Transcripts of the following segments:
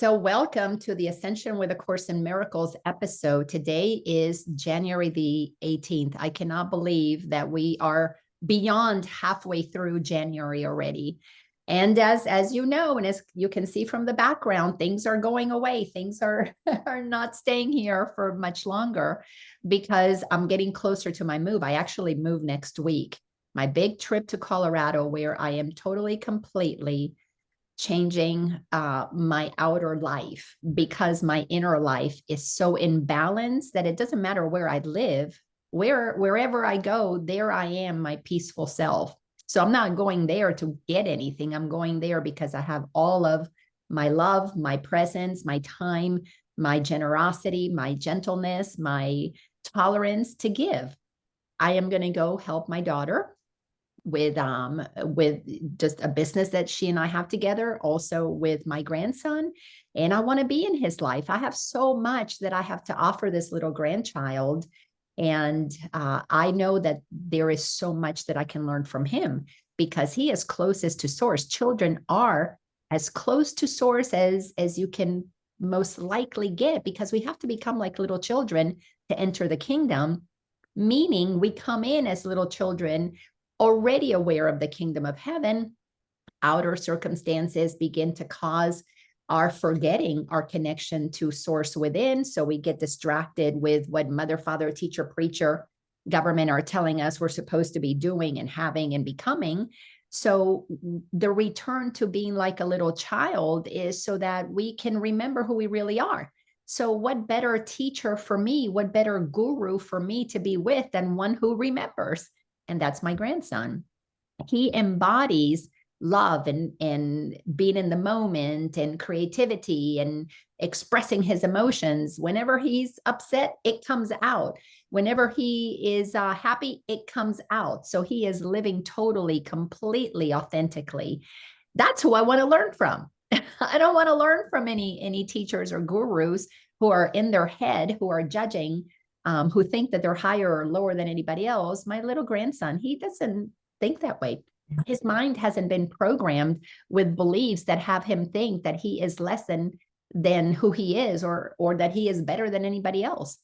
So welcome to the Ascension with A Course in Miracles episode. Today is January the 18th. I cannot believe that we are beyond halfway through January already. And as you know, and as you can see from the background, things are going away. Things are not staying here for much longer because I'm getting closer to my move. I actually move next week. My big trip to Colorado, where I am totally, completely changing my outer life, because my inner life is so in balance that it doesn't matter where I live, wherever I go, there I am, my peaceful self. So I'm not going there to get anything. I'm going there because I have all of my love, my presence, my time, my generosity, my gentleness, my tolerance to give. I am going to go help my daughter with just a business that she and I have together, also with my grandson. And I want to be in his life. I have so much that I have to offer this little grandchild. And I know that there is so much that I can learn from him because he is closest to source. Children are as close to source as you can most likely get, because we have to become like little children to enter the kingdom, meaning we come in as little children already aware of the kingdom of heaven. Outer circumstances begin to cause our forgetting our connection to source within. So we get distracted with what mother, father, teacher, preacher, government are telling us we're supposed to be doing and having and becoming. So the return to being like a little child is so that we can remember who we really are. So what better teacher for me, what better guru for me to be with than one who remembers? And that's my grandson. He embodies love and being in the moment and creativity and expressing his emotions. Whenever he's upset, it comes out. Whenever he is happy, it comes out. So he is living totally, completely, authentically. That's who I want to learn from. I don't want to learn from any teachers or gurus who are in their head, who are judging, who think that they're higher or lower than anybody else. My little grandson, he doesn't think that way. His mind hasn't been programmed with beliefs that have him think that he is less than who he is, or that he is better than anybody else.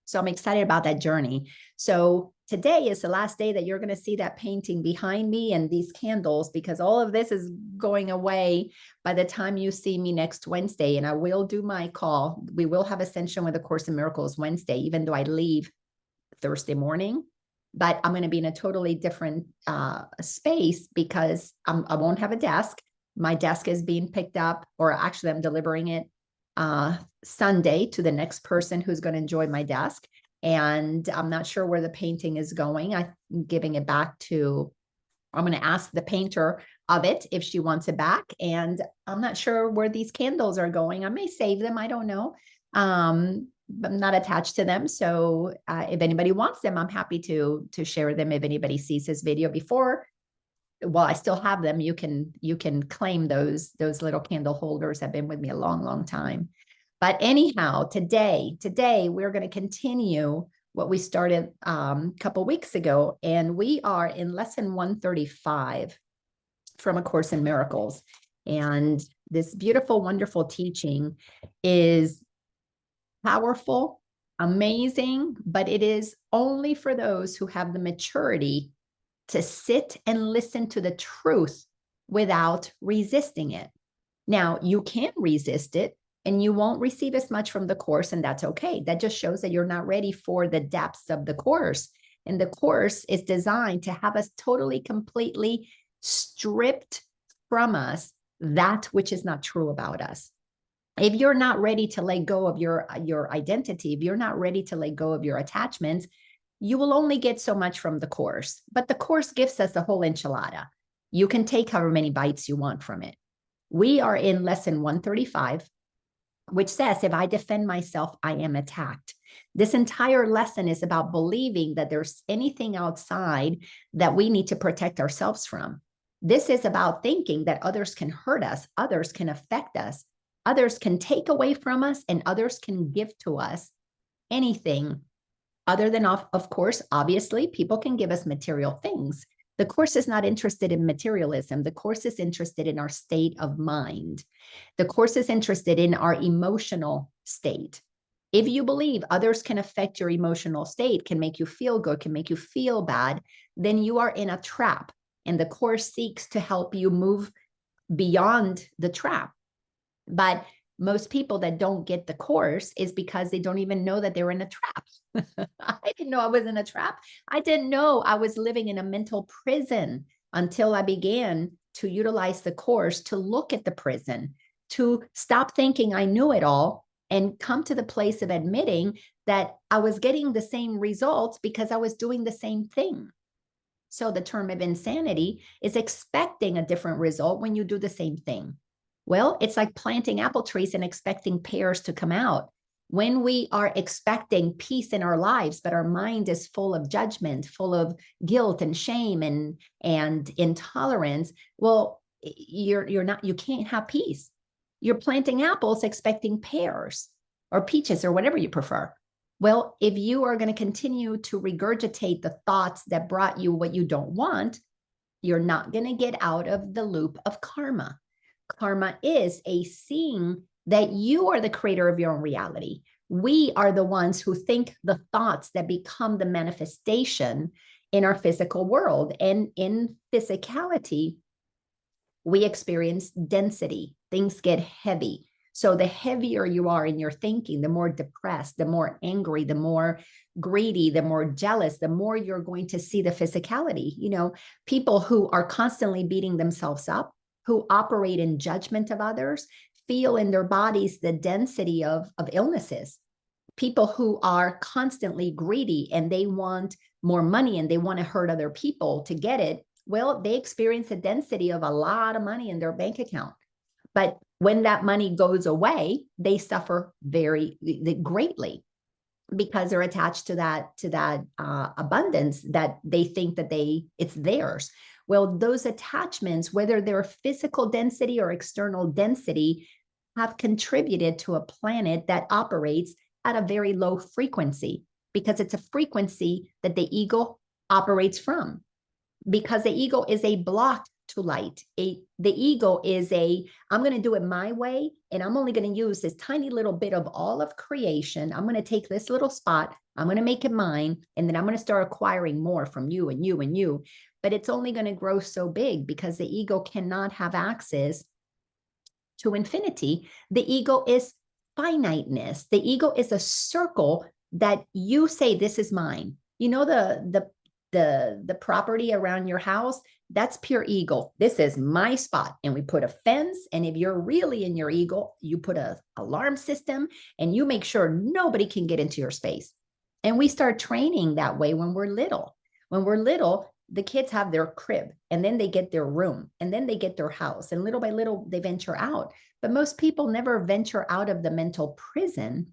So I'm excited about that journey. So today is the last day that you're going to see that painting behind me and these candles, because all of this is going away by the time you see me next Wednesday. And I will do my call. We will have Ascension with A Course in Miracles Wednesday, even though I leave Thursday morning. But I'm going to be in a totally different space because I won't have a desk. My desk is being picked up, or actually I'm delivering it Sunday to the next person who's going to enjoy my desk. And I'm not sure where the painting is going. I'm giving it back to, I'm going to ask the painter of it if she wants it back. And I'm not sure where these candles are going. I may save them. I don't know. I'm not attached to them. So if anybody wants them, I'm happy to share them. If anybody sees this video before, well, I still have them. You can claim those little candle holders. Have been with me a long, long time. But anyhow, today we're going to continue what we started a couple weeks ago, and we are in lesson 135 from A Course in Miracles. And this beautiful, wonderful teaching is powerful, amazing, but it is only for those who have the maturity to sit and listen to the truth without resisting it. Now, you can resist it and you won't receive as much from the course, and that's okay. That just shows that you're not ready for the depths of the course. And the course is designed to have us totally, completely stripped from us that which is not true about us. If you're not ready to let go of your identity, if you're not ready to let go of your attachments, you will only get so much from the course. But the course gives us the whole enchilada. You can take however many bites you want from it. We are in lesson 135, which says, if I defend myself, I am attacked. This entire lesson is about believing that there's anything outside that we need to protect ourselves from. This is about thinking that others can hurt us, others can affect us, others can take away from us, and others can give to us anything other than, of course, obviously, people can give us material things. The Course is not interested in materialism. The Course is interested in our state of mind. The Course is interested in our emotional state. If you believe others can affect your emotional state, can make you feel good, can make you feel bad, then you are in a trap. And the Course seeks to help you move beyond the trap. But most people that don't get the Course is because they don't even know that they're in a trap. I didn't know I was in a trap. I didn't know I was living in a mental prison until I began to utilize the Course to look at the prison, to stop thinking I knew it all and come to the place of admitting that I was getting the same results because I was doing the same thing. So the term of insanity is expecting a different result when you do the same thing. Well, it's like planting apple trees and expecting pears to come out. When we are expecting peace in our lives, but our mind is full of judgment, full of guilt and shame and intolerance, well, you can't have peace. You're planting apples expecting pears or peaches or whatever you prefer. Well, if you are going to continue to regurgitate the thoughts that brought you what you don't want, you're not going to get out of the loop of karma. Karma is a seeing that you are the creator of your own reality. We are the ones who think the thoughts that become the manifestation in our physical world. And in physicality, we experience density. Things get heavy. So the heavier you are in your thinking, the more depressed, the more angry, the more greedy, the more jealous, the more you're going to see the physicality. You know, people who are constantly beating themselves up, who operate in judgment of others, feel in their bodies the density of illnesses. People who are constantly greedy and they want more money and they want to hurt other people to get it, well, they experience a density of a lot of money in their bank account. But when that money goes away, they suffer very greatly because they're attached to that abundance that they think that it's theirs. Well, those attachments, whether they're physical density or external density, have contributed to a planet that operates at a very low frequency because it's a frequency that the ego operates from. Because the ego is a block to light. The ego is I'm going to do it my way, and I'm only going to use this tiny little bit of all of creation. I'm going to take this little spot, I'm going to make it mine, and then I'm going to start acquiring more from you and you and you. But it's only going to grow so big because the ego cannot have access to infinity. The ego is finiteness. The ego is a circle that you say, this is mine. You know, the property around your house, that's pure ego. This is my spot. And we put a fence. And if you're really in your ego, you put an alarm system and you make sure nobody can get into your space. And we start training that way when we're little. When we're little, the kids have their crib and then they get their room and then they get their house. And little by little, they venture out. But most people never venture out of the mental prison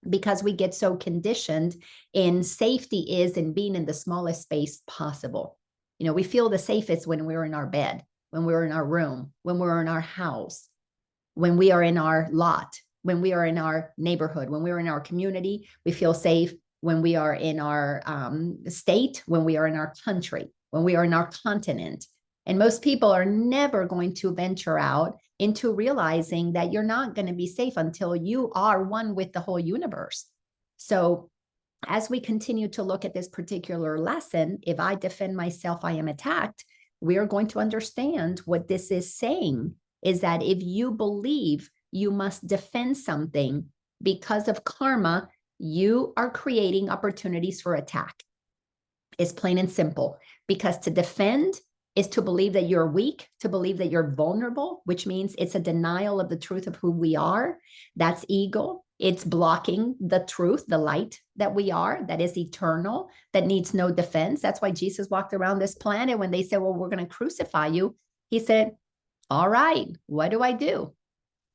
because we get so conditioned in safety is in being in the smallest space possible. You know, we feel the safest when we're in our bed, when we're in our room, when we're in our house, when we are in our lot, when we are in our neighborhood, when we're in our community. We feel safe when we are in our state, when we are in our country, when we are in our continent. And most people are never going to venture out into realizing that you're not going to be safe until you are one with the whole universe. So as we continue to look at this particular lesson, if I defend myself, I am attacked, we are going to understand what this is saying is that if you believe you must defend something because of karma, you are creating opportunities for attack. It's plain and simple, because to defend is to believe that you're weak, to believe that you're vulnerable, which means it's a denial of the truth of who we are. That's ego. It's blocking the truth, the light that we are, that is eternal, that needs no defense. That's why Jesus walked around this planet when they said, well, we're going to crucify you. He said, all right, what do I do?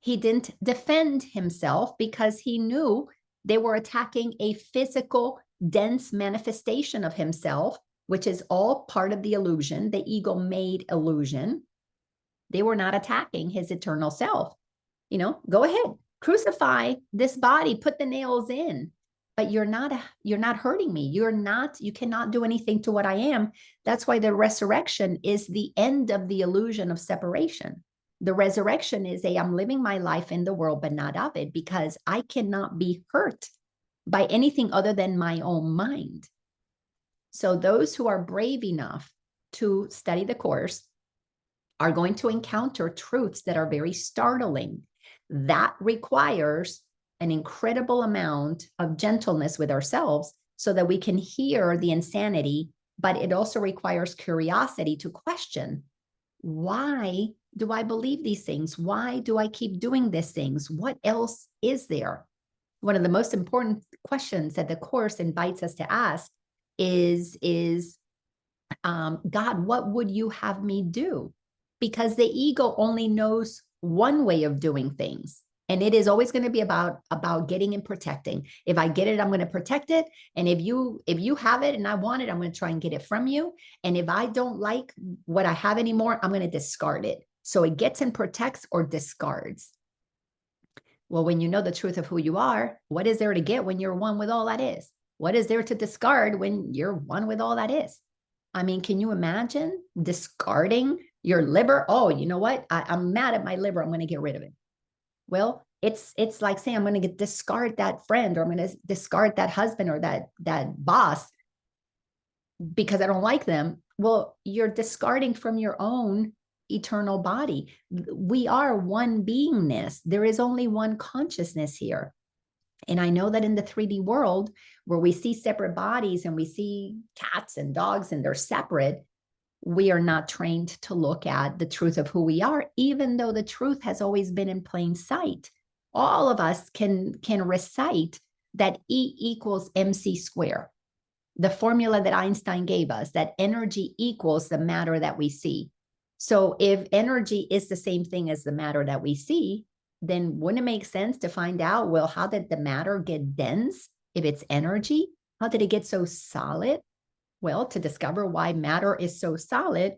He didn't defend himself because he knew they were attacking a physical, dense manifestation of himself, which is all part of the illusion, the ego-made illusion. They were not attacking his eternal self. You know, go ahead, crucify this body, put the nails in. but you're not hurting me. You cannot do anything to what I am. That's why the resurrection is the end of the illusion of separation. The resurrection is I'm living my life in the world, but not of it, because I cannot be hurt by anything other than my own mind. So those who are brave enough to study the Course are going to encounter truths that are very startling. That requires an incredible amount of gentleness with ourselves so that we can hear the insanity, but it also requires curiosity to question, why do I believe these things? Why do I keep doing these things? What else is there? One of the most important questions that the Course invites us to ask is God, what would you have me do? Because the ego only knows one way of doing things. And it is always going to be about getting and protecting. If I get it, I'm going to protect it. And if you have it and I want it, I'm going to try and get it from you. And if I don't like what I have anymore, I'm going to discard it. So it gets and protects or discards. Well, when you know the truth of who you are, what is there to get when you're one with all that is? What is there to discard when you're one with all that is? I mean, can you imagine discarding your liver? Oh, you know what? I'm mad at my liver. I'm going to get rid of it. Well, it's like saying I'm going to discard that friend, or I'm going to discard that husband or that boss because I don't like them. Well, you're discarding from your own eternal body. We are one beingness. There is only one consciousness here. And I know that in the 3D world, where we see separate bodies and we see cats and dogs and they're separate, we are not trained to look at the truth of who we are, even though the truth has always been in plain sight. All of us can recite that E equals mc squared, the formula that Einstein gave us, that energy equals the matter that we see. So if energy is the same thing as the matter that we see, then wouldn't it make sense to find out, well, how did the matter get dense if it's energy? How did it get so solid? Well, to discover why matter is so solid,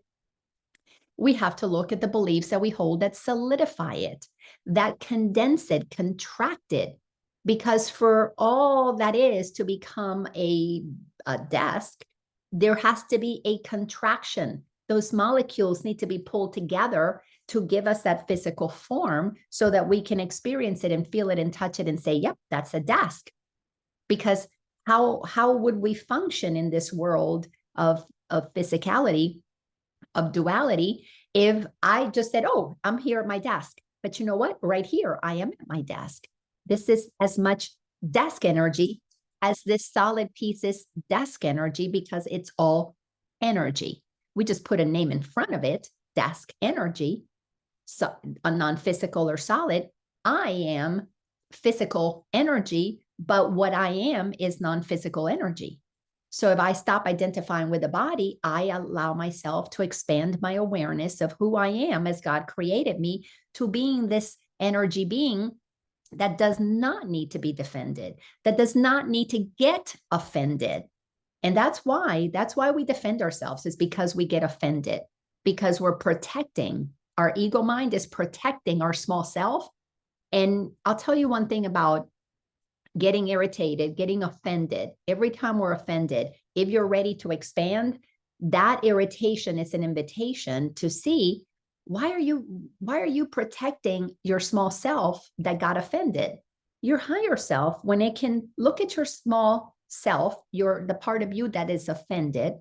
we have to look at the beliefs that we hold that solidify it, that condense it, contract it. Because for all that is to become a desk, there has to be a contraction. Those molecules need to be pulled together to give us that physical form so that we can experience it and feel it and touch it and say, yep, that's a desk. Because how would we function in this world of physicality, of duality, if I just said, oh, I'm here at my desk, but you know what? Right here, I am at my desk. This is as much desk energy as this solid piece is desk energy, because it's all energy. We just put a name in front of it, desk energy, so a non-physical or solid. I am physical energy, but what I am is non-physical energy. So if I stop identifying with the body, I allow myself to expand my awareness of who I am as God created me, to being this energy being that does not need to be defended, that does not need to get offended. And that's why we defend ourselves, is because we get offended, because we're protecting. Our ego mind is protecting our small self. And I'll tell you one thing about getting irritated, getting offended. Every time we're offended, if you're ready to expand, that irritation is an invitation to see, why are you protecting your small self that got offended? Your higher self, when it can look at your small self, the part of you that is offended,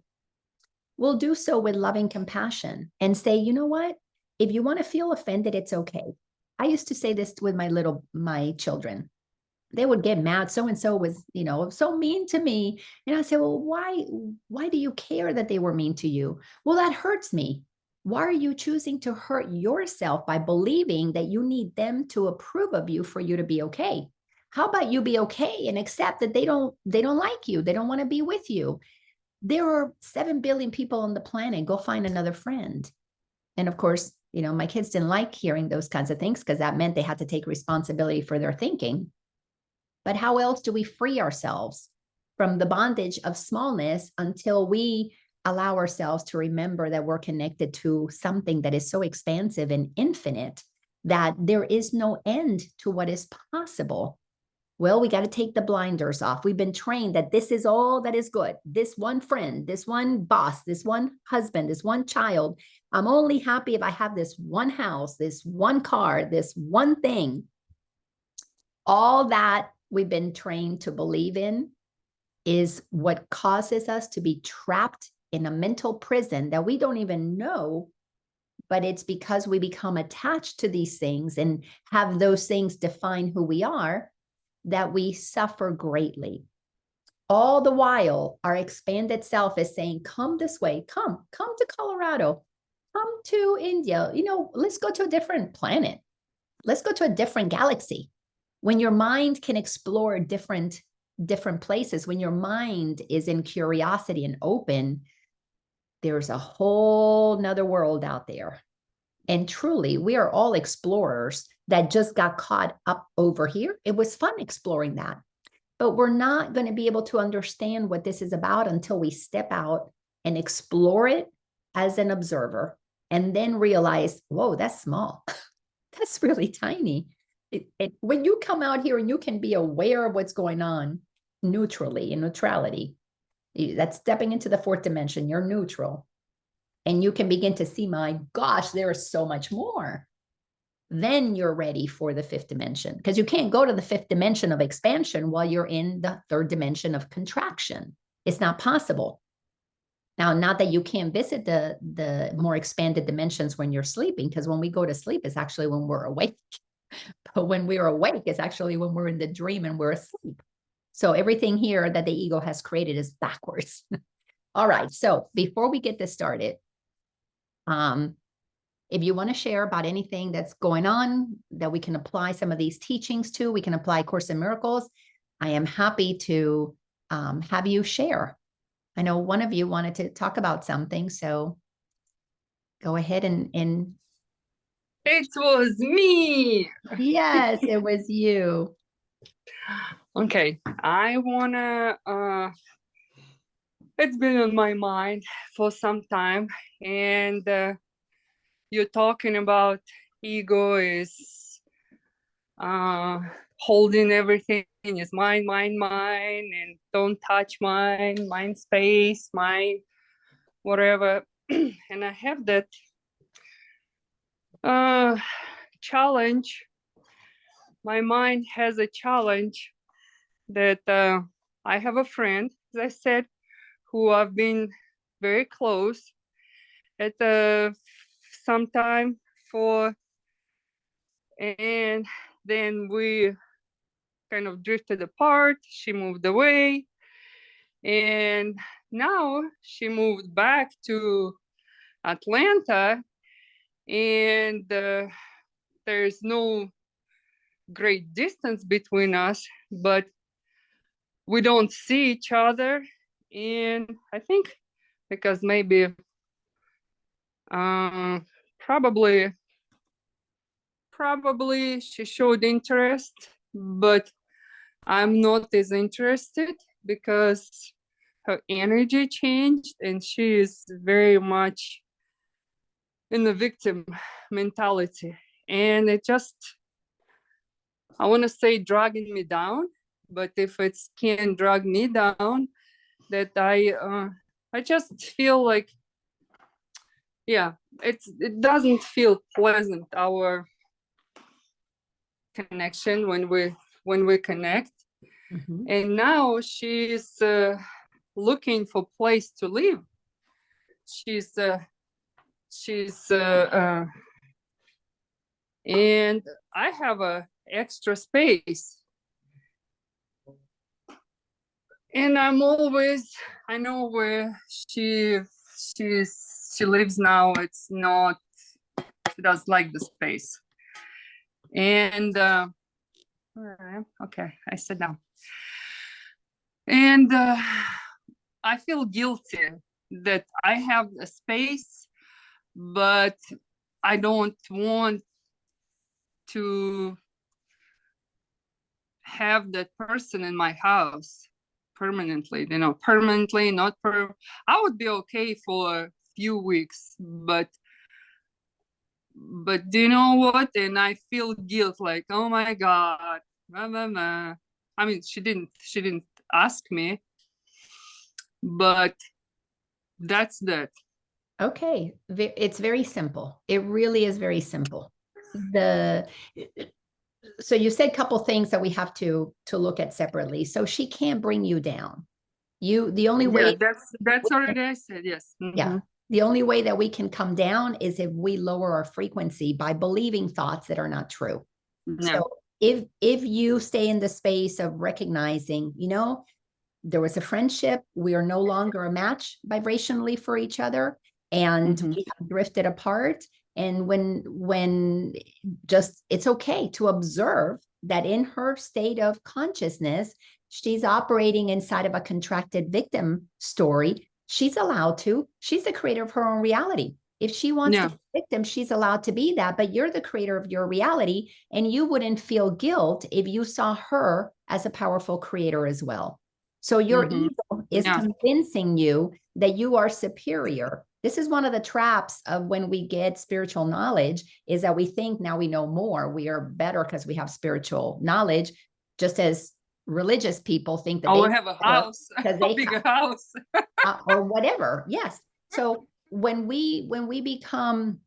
will do so with loving compassion and say, you know what? If you want to feel offended, it's okay. I used to say this with my children. They would get mad. So-and-so was, so mean to me. And I said, well, why do you care that they were mean to you? Well, that hurts me. Why are you choosing to hurt yourself by believing that you need them to approve of you for you to be okay? How about you be okay and accept that they don't like you. They don't want to be with you. There are 7 billion people on the planet. Go find another friend. And of course, my kids didn't like hearing those kinds of things, because that meant they had to take responsibility for their thinking. But how else do we free ourselves from the bondage of smallness until we allow ourselves to remember that we're connected to something that is so expansive and infinite that there is no end to what is possible? Well, we got to take the blinders off. We've been trained that this is all that is good. This one friend, this one boss, this one husband, this one child. I'm only happy if I have this one house, this one car, this one thing. All that we've been trained to believe in is what causes us to be trapped in a mental prison that we don't even know, but it's because we become attached to these things and have those things define who we are that we suffer greatly. All the while, our expanded self is saying, come this way, come to Colorado, come to India, let's go to a different planet. Let's go to a different galaxy. When your mind can explore different places, when your mind is in curiosity and open, there's a whole nother world out there. And truly, we are all explorers that just got caught up over here. It was fun exploring that, but we're not going to be able to understand what this is about until we step out and explore it as an observer and then realize, whoa, that's small. That's really tiny. When you come out here and you can be aware of what's going on neutrally, in neutrality, that's stepping into the fourth dimension. You're neutral. And you can begin to see, my gosh, there is so much more. Then you're ready for the fifth dimension, because you can't go to the fifth dimension of expansion while you're in the third dimension of contraction. It's not possible. Now, not that you can't visit the more expanded dimensions when you're sleeping, because when we go to sleep, it's actually when we're awake. But when we're awake, it's actually when we're in the dream and we're asleep. So everything here that the ego has created is backwards. All right. So before we get this started, if you want to share about anything that's going on that we can apply some of these teachings to, we can apply Course in Miracles. I am happy to have you share. I know one of you wanted to talk about something, so go ahead and It was me. Yes, it was you. Okay, I wanna it's been on my mind for some time, and you're talking about ego is holding everything is mine, and don't touch mine space, mine whatever. And I have that challenge. My mind has a challenge that I have a friend, as I said, who I've been very close at some time for, and then we kind of drifted apart. She moved away, and now she moved back to Atlanta, and there's no great distance between us, but we don't see each other. And I think because maybe probably she showed interest, but I'm not as interested because her energy changed and she is very much in the victim mentality. And it just, I want to say dragging me down, but if it can drag me down, that I just feel like, yeah, it doesn't feel pleasant, our connection when we connect. Mm-hmm. And now she's looking for place to live. She's and I have a extra space, and I know where she lives now. It's not, she doesn't like the space. And okay, I sit down. And I feel guilty that I have a space, but I don't want to have that person in my house permanently, permanently, not I would be okay for a few weeks, but do you know what? And I feel guilt, like, oh my God, blah, blah, blah. I mean, she didn't ask me, but that's that. Okay, it's very simple. It really is very simple. So you said a couple things that we have to look at separately. So she can't bring you down. The only Yeah, way, that's already I said, yes. yeah, the only way that we can come down is if we lower our frequency by believing thoughts that are not true. Yeah. So if you stay in the space of recognizing, there was a friendship, we are no longer a match vibrationally for each other, and we have drifted apart. And when just, it's okay to observe that in her state of consciousness, she's operating inside of a contracted victim story. She's allowed to. She's the creator of her own reality. If she wants to be a victim, she's allowed to be that, but you're the creator of your reality, and you wouldn't feel guilt if you saw her as a powerful creator as well. So your ego is convincing you that you are superior. This is one of the traps of when we get spiritual knowledge, is that we think now we know more. We are better because we have spiritual knowledge, just as religious people think that they have a house, a bigger house, or whatever. Yes. So when we become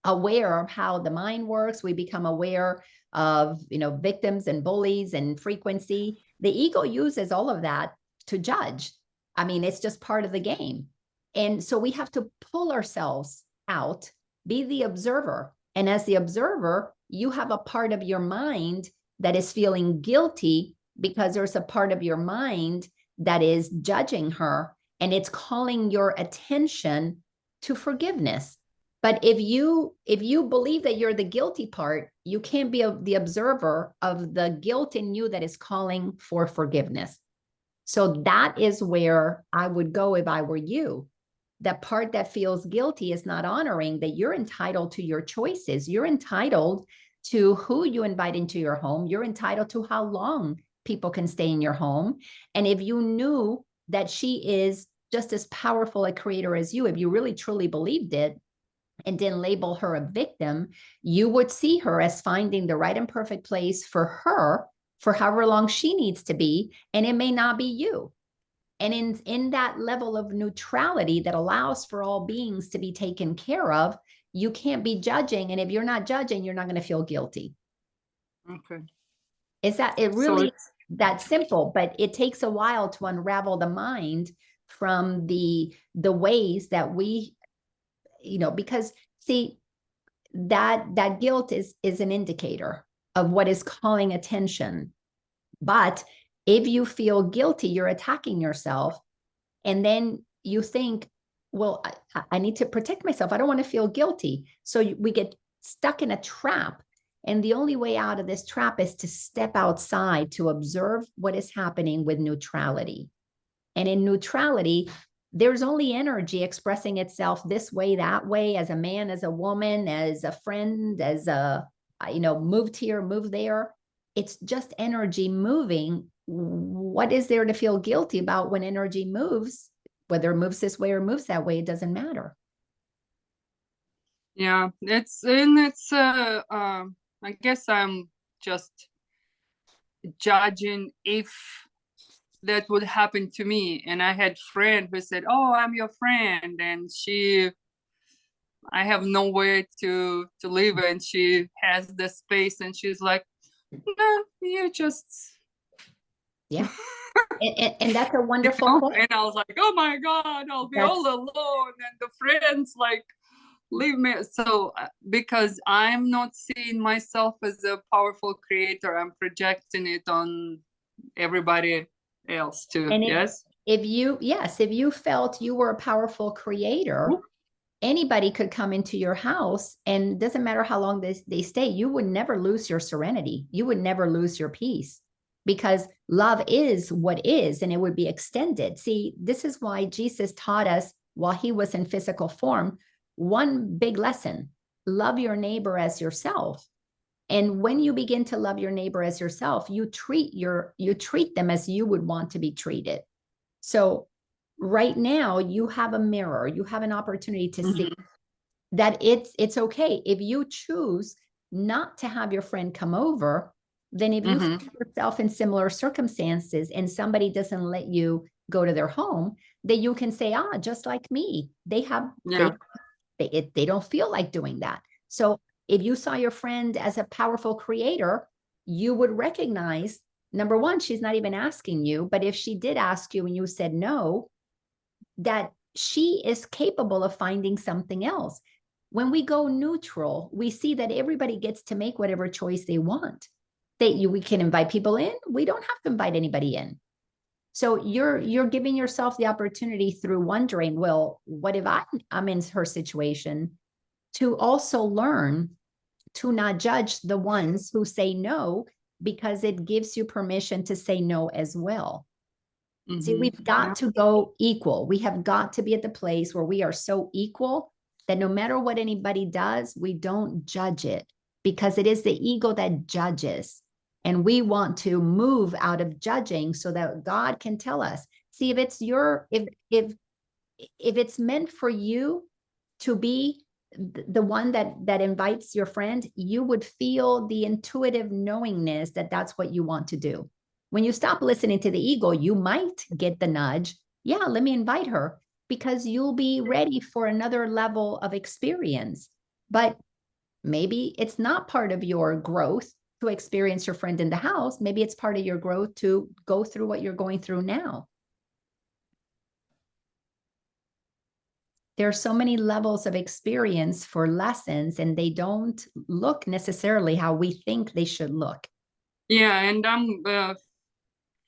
aware of how the mind works, we become aware of, victims and bullies and frequency. The ego uses all of that to judge. I mean, it's just part of the game. And so we have to pull ourselves out, be the observer. And as the observer, you have a part of your mind that is feeling guilty because there's a part of your mind that is judging her, and it's calling your attention to forgiveness. But if you believe that you're the guilty part, you can't be the observer of the guilt in you that is calling for forgiveness. So that is where I would go if I were you. That part that feels guilty is not honoring that you're entitled to your choices. You're entitled to who you invite into your home. You're entitled to how long people can stay in your home. And if you knew that she is just as powerful a creator as you, if you really truly believed it and didn't label her a victim, you would see her as finding the right and perfect place for her for however long she needs to be. And it may not be you. And in that level of neutrality that allows for all beings to be taken care of, you can't be judging. And if you're not judging, you're not going to feel guilty. Okay. Is that it really that simple? But it takes a while to unravel the mind from the ways that we, because see, that guilt is an indicator of what is calling attention. But if you feel guilty, you're attacking yourself. And then you think, well, I need to protect myself. I don't want to feel guilty. So we get stuck in a trap. And the only way out of this trap is to step outside to observe what is happening with neutrality. And in neutrality, there's only energy expressing itself this way, that way, as a man, as a woman, as a friend, as a, moved here, moved there. It's just energy moving. What is there to feel guilty about when energy moves? Whether it moves this way or moves that way, it doesn't matter. Yeah, I guess I'm just judging if that would happen to me. And I had a friend who said, "Oh, I'm your friend," and I have nowhere to live, and she has the space, and she's like, "No, you just." Yeah. And that's a wonderful point. And I was like, "Oh my God, I'll be all alone," and the friends like leave me. So because I'm not seeing myself as a powerful creator, I'm projecting it on everybody else too. And yes. If you felt you were a powerful creator, anybody could come into your house, and it doesn't matter how long they stay, you would never lose your serenity. You would never lose your peace, because love is what is, and it would be extended. See, this is why Jesus taught us while he was in physical form, one big lesson: love your neighbor as yourself. And when you begin to love your neighbor as yourself, you treat them as you would want to be treated. So right now you have a mirror, you have an opportunity to see that it's okay. If you choose not to have your friend come over, then if you find yourself in similar circumstances and somebody doesn't let you go to their home, then you can say, just like me, they don't feel like doing that. So if you saw your friend as a powerful creator, you would recognize, number one, she's not even asking you, but if she did ask you and you said no, that she is capable of finding something else. When we go neutral, we see that everybody gets to make whatever choice they want. We can invite people in. We don't have to invite anybody in. So you're giving yourself the opportunity through wondering, well, what if I'm in her situation, to also learn to not judge the ones who say no, because it gives you permission to say no as well. See, we've got to go equal. We have got to be at the place where we are so equal that no matter what anybody does, we don't judge it, because it is the ego that judges. And we want to move out of judging so that God can tell us, see, if it's meant for you to be the one that invites your friend, you would feel the intuitive knowingness that that's what you want to do. When you stop listening to the ego, you might get the nudge. Yeah, let me invite her, because you'll be ready for another level of experience. But maybe it's not part of your growth to experience your friend in the house. Maybe it's part of your growth to go through what you're going through now. There are so many levels of experience for lessons, and they don't look necessarily how we think they should look. Yeah, and I'm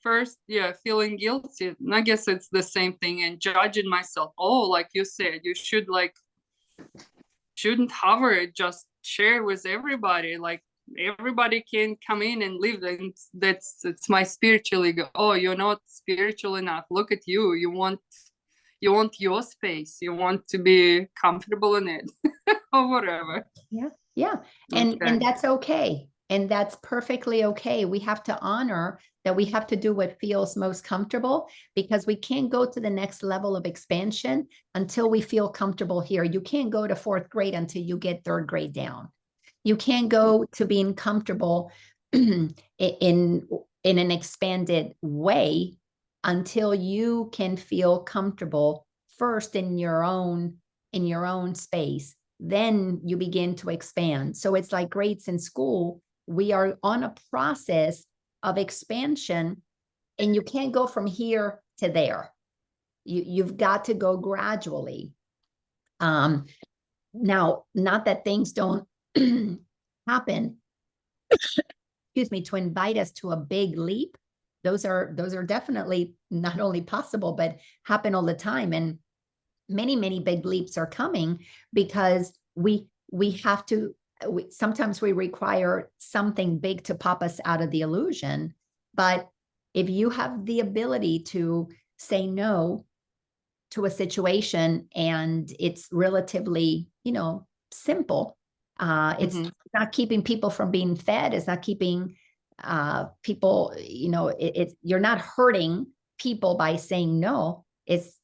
first, feeling guilty. And I guess it's the same thing, and judging myself. Oh, like you said, you shouldn't hover it, just share with everybody. Like everybody can come in and live, and it's my spiritual ego. Oh, you're not spiritual enough. Look at you. You want your space. You want to be comfortable in it or whatever. Yeah. And that's okay. And that's perfectly okay. We have to honor that we have to do what feels most comfortable, because we can't go to the next level of expansion until we feel comfortable here. You can't go to 4th grade until you get 3rd grade down. You can't go to being comfortable in an expanded way until you can feel comfortable first in your own space. Then you begin to expand. So it's like grades in school. We are on a process of expansion, and you can't go from here to there. You've got to go gradually. Now, not that things don't happen, excuse me, to invite us to a big leap. Those are definitely not only possible, but happen all the time. And many big leaps are coming, because we have to, sometimes we require something big to pop us out of the illusion. But if you have the ability to say no to a situation, and it's relatively, simple, it's not keeping people from being fed, it's not keeping people, you're not hurting people by saying no. It's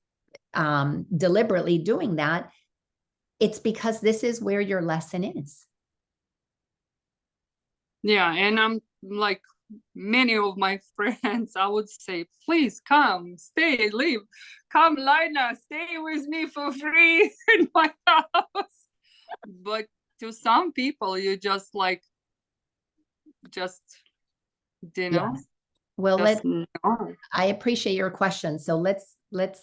deliberately doing that. It's because this is where your lesson is. Yeah, and I'm like many of my friends, I would say, please come, stay, live. Come, Laina, stay with me for free in my house. But to some people, you just Yes. Well, I appreciate your question. So let's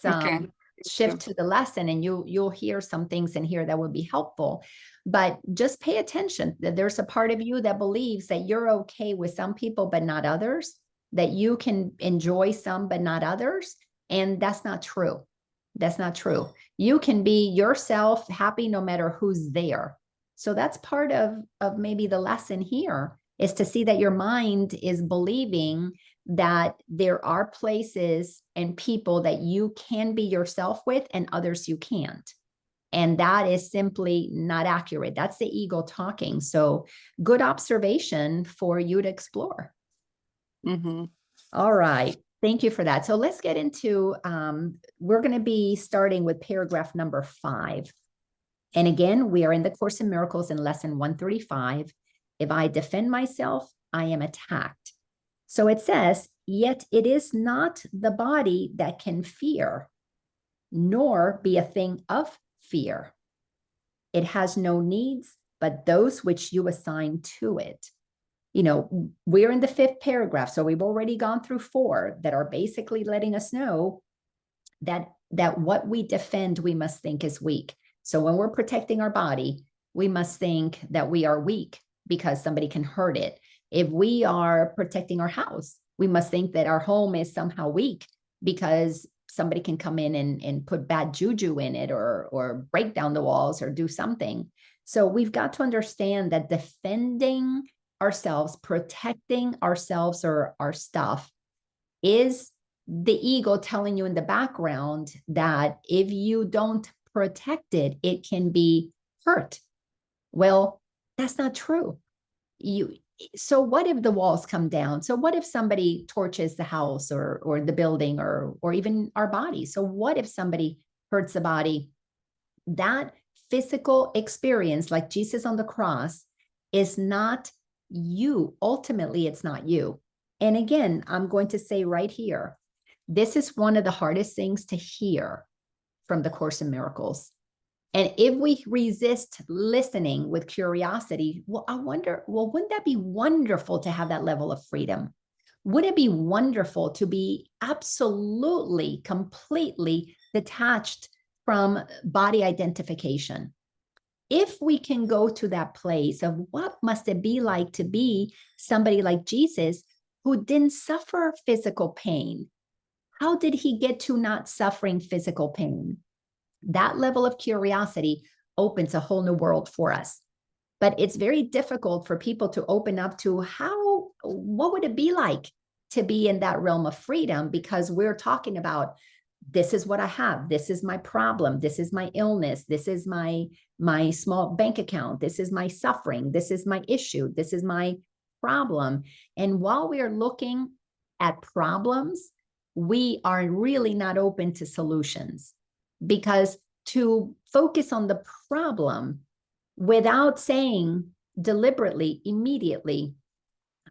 okay. shift to the lesson, and you'll hear some things in here that will be helpful. But just pay attention that there's a part of you that believes that you're okay with some people but not others, that you can enjoy some but not others, and that's not true. That's not true. You can be yourself, happy no matter who's there. So that's part of maybe the lesson here, is to see that your mind is believing that there are places and people that you can be yourself with and others you can't. And that is simply not accurate. That's the ego talking. So good observation for you to explore. All right. Thank you for that. So let's get into, we're going to be starting with paragraph number 5. And again, we are in the Course in Miracles in lesson 135. If I defend myself, I am attacked. So it says, yet it is not the body that can fear, nor be a thing of fear. It has no needs but those which you assign to it. You know, we're in the 5th paragraph, so we've already gone through 4 that are basically letting us know that what we defend, we must think is weak. So when we're protecting our body, we must think that we are weak because somebody can hurt it. If we are protecting our house, we must think that our home is somehow weak because somebody can come in and put bad juju in it or break down the walls or do something. So we've got to understand that defending ourselves, protecting ourselves or our stuff is the ego telling you in the background that if you don't protect it, it can be hurt. Well, that's not true. So what if the walls come down? So what if somebody torches the house or the building or even our body? So what if somebody hurts the body? That physical experience, like Jesus on the cross, is not you. Ultimately, it's not you. And again, I'm going to say right here, this is one of the hardest things to hear from the Course in Miracles. And if we resist listening with curiosity, well, I wonder, well, wouldn't that be wonderful to have that level of freedom? Would it be wonderful to be absolutely, completely detached from body identification? If we can go to that place of what must it be like to be somebody like Jesus who didn't suffer physical pain, how did he get to not suffering physical pain? That level of curiosity opens a whole new world for us. But it's very difficult for people to open up to what would it be like to be in that realm of freedom? Because we're talking about, this is what I have. This is my problem. This is my illness. This is my small bank account. This is my suffering. This is my issue. This is my problem. And while we are looking at problems, we are really not open to solutions. Because to focus on the problem without saying deliberately, immediately,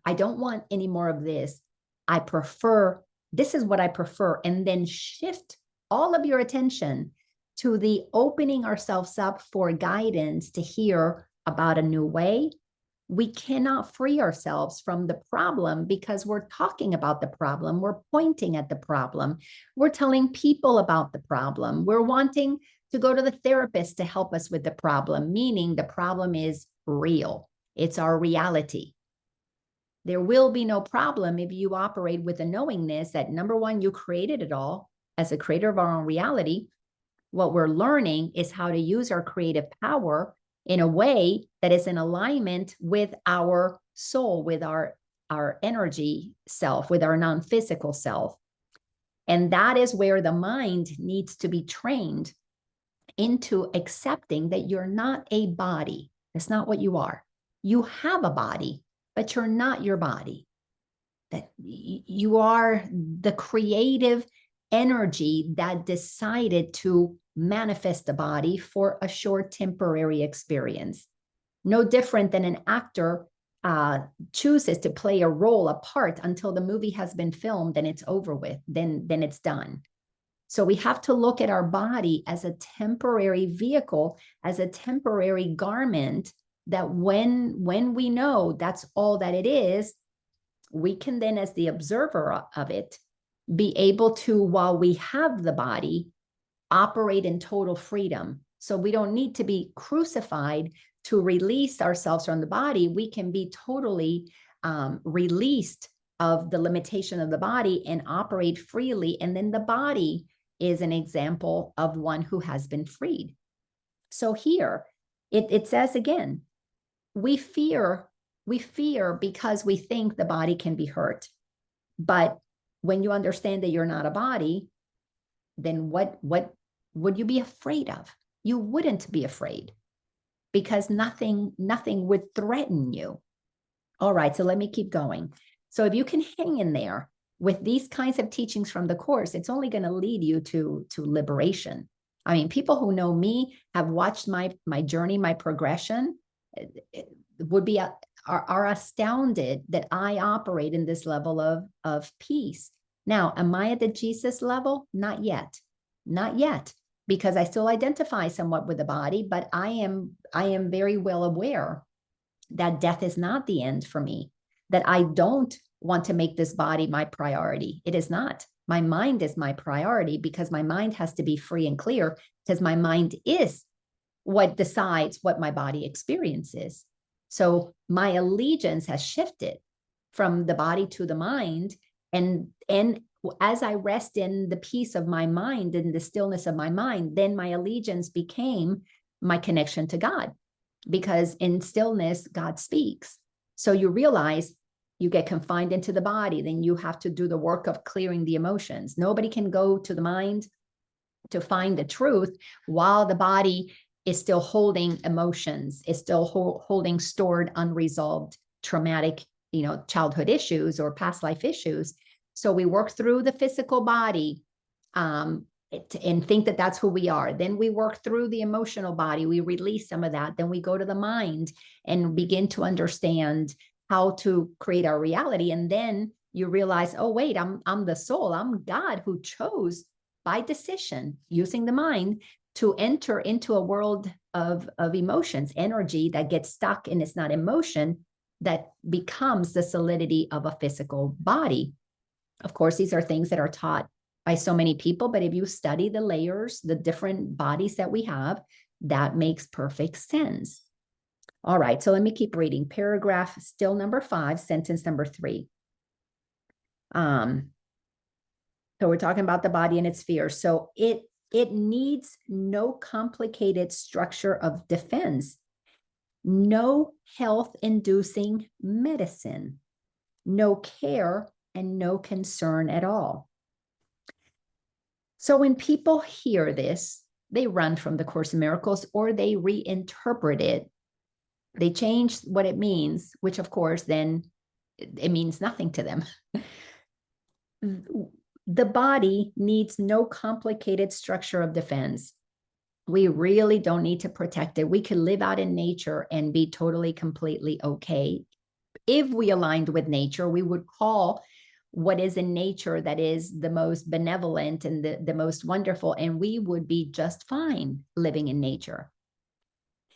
I don't want any more of this. I prefer, this is what I prefer. And then shift all of your attention to the opening ourselves up for guidance to hear about a new way. We cannot free ourselves from the problem because we're talking about the problem. We're pointing at the problem. We're telling people about the problem. We're wanting to go to the therapist to help us with the problem, meaning the problem is real. It's our reality. There will be no problem if you operate with a knowingness that, number one, you created it all as a creator of our own reality. What we're learning is how to use our creative power in a way that is in alignment with our soul, with our energy self, with our non-physical self. And that is where the mind needs to be trained into accepting that you're not a body. That's not what you are. You have a body, but you're not your body. That you are the creative energy that decided to manifest the body for a short temporary experience. No different than an actor chooses to play a role, a part, until the movie has been filmed and it's over with, then it's done. So we have to look at our body as a temporary vehicle, as a temporary garment, that when we know that's all that it is, we can then, as the observer of it, be able to, while we have the body, operate in total freedom. So we don't need to be crucified to release ourselves from the body. We can be totally released of the limitation of the body and operate freely. And then the body is an example of one who has been freed. So here it says again, we fear because we think the body can be hurt. But when you understand that you're not a body, then what would you be afraid of? You wouldn't be afraid, because nothing would threaten you. All right, so let me keep going. So if you can hang in there with these kinds of teachings from the Course, it's only going to lead you to liberation. I mean, people who know me have watched my journey, my progression. It would be are astounded that I operate in this level of peace. Now, am I at the Jesus level? Not yet. Not yet, because I still identify somewhat with the body, but I am very well aware that death is not the end for me, that I don't want to make this body my priority. It is not. My mind is my priority, because my mind has to be free and clear, because my mind is what decides what my body experiences. So my allegiance has shifted from the body to the mind. And as I rest in the peace of my mind and the stillness of my mind, then my allegiance became my connection to God, because in stillness, God speaks. So you realize you get confined into the body, then you have to do the work of clearing the emotions. Nobody can go to the mind to find the truth while the body is still holding emotions, is still holding stored, unresolved, traumatic, childhood issues or past life issues. So we work through the physical body and think that that's who we are. Then we work through the emotional body. We release some of that. Then we go to the mind and begin to understand how to create our reality. And then you realize, oh, wait, I'm the soul. I'm God who chose by decision, using the mind, to enter into a world of emotions, energy that gets stuck and it's not emotion, that becomes the solidity of a physical body. Of course, these are things that are taught by so many people, but if you study the layers, the different bodies that we have, that makes perfect sense. All right, so let me keep reading. Paragraph still number 5, sentence number 3. So we're talking about the body and its spheres. So it needs no complicated structure of defense, no health-inducing medicine, no care, and no concern at all. So when people hear this, they run from the Course in Miracles, or they reinterpret it. They change what it means, which of course then it means nothing to them. The body needs no complicated structure of defense. We really don't need to protect it. We could live out in nature and be totally, completely okay. If we aligned with nature, we would call what is in nature that is the most benevolent and the most wonderful, and we would be just fine living in nature.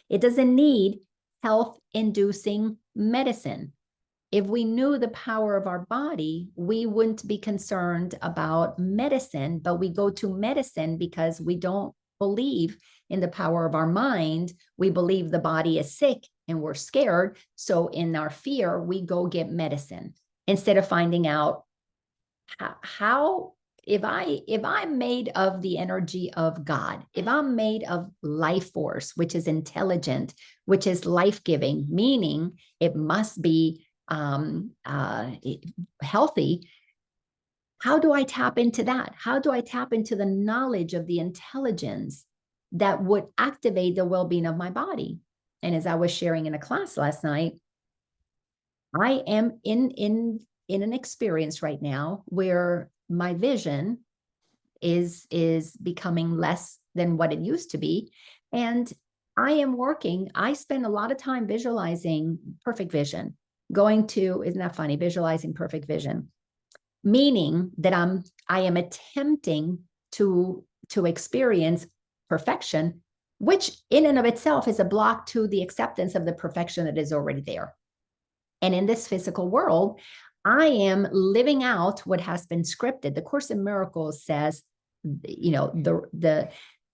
It doesn't need health-inducing medicine. If we knew the power of our body, we wouldn't be concerned about medicine, but we go to medicine because we don't believe in the power of our mind. We believe the body is sick and we're scared. So in our fear, we go get medicine instead of finding out how if I'm made of the energy of God, if I'm made of life force, which is intelligent, which is life-giving, meaning it must be healthy, how do I tap into that? How do I tap into the knowledge of the intelligence that would activate the well-being of my body? And as I was sharing in a class last night, I am in an experience right now where my vision is becoming less than what it used to be. And I spend a lot of time visualizing perfect vision. Isn't that funny? Visualizing perfect vision, meaning that I am attempting to experience perfection, which in and of itself is a block to the acceptance of the perfection that is already there. And in this physical world, I am living out what has been scripted. The Course in Miracles says, it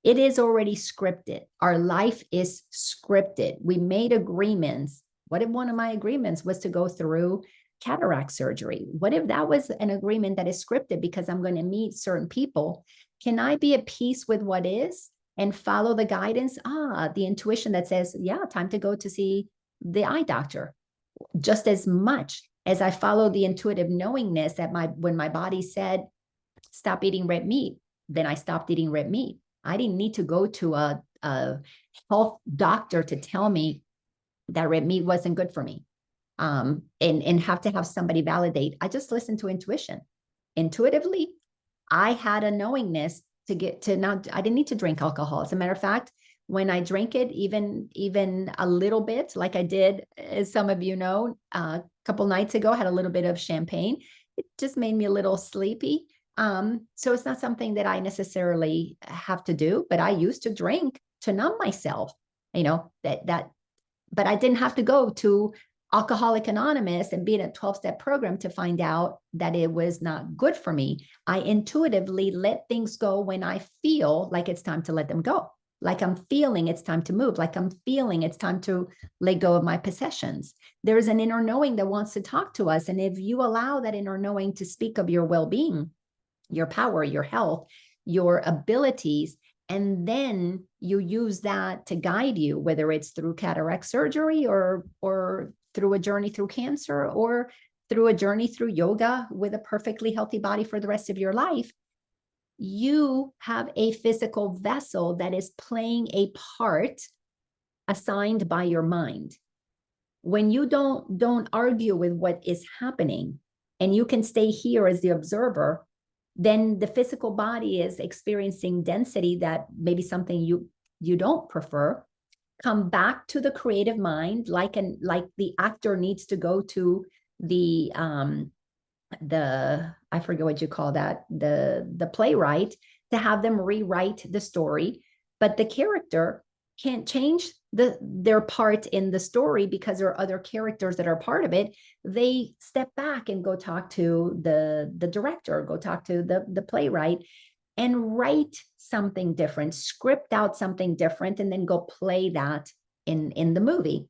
is already scripted. Our life is scripted. We made agreements. What if one of my agreements was to go through cataract surgery? What if that was an agreement that is scripted because I'm going to meet certain people? Can I be at peace with what is and follow the guidance? The intuition that says, yeah, time to go to see the eye doctor. Just as much as I follow the intuitive knowingness that when my body said, stop eating red meat, then I stopped eating red meat. I didn't need to go to a health doctor to tell me that red meat wasn't good for me, and have to have somebody validate. I just listened to intuition. Intuitively, I had a knowingness to get to not, I didn't need to drink alcohol. As a matter of fact, When I drink it, even a little bit, like I did, as some of you know, a couple nights ago, had a little bit of champagne. It just made me a little sleepy. So it's not something that I necessarily have to do, but I used to drink to numb myself, but I didn't have to go to Alcoholic Anonymous and be in a 12-step program to find out that it was not good for me. I intuitively let things go when I feel like it's time to let them go. Like I'm feeling it's time to move, like I'm feeling it's time to let go of my possessions. There's an inner knowing that wants to talk to us. And if you allow that inner knowing to speak of your well-being, your power, your health, your abilities, and then you use that to guide you, whether it's through cataract surgery or through a journey through cancer or through a journey through yoga with a perfectly healthy body for the rest of your life, you have a physical vessel that is playing a part assigned by your mind. When you don't argue with what is happening and you can stay here as the observer, then the physical body is experiencing density that maybe something you don't prefer. Come back to the creative mind, like the actor needs to go to the I forget what you call that, the playwright, to have them rewrite the story, but the character can't change their part in the story because there are other characters that are part of it. They step back and go talk to the director, go talk to the playwright, and write something different, script out something different, and then go play that in the movie.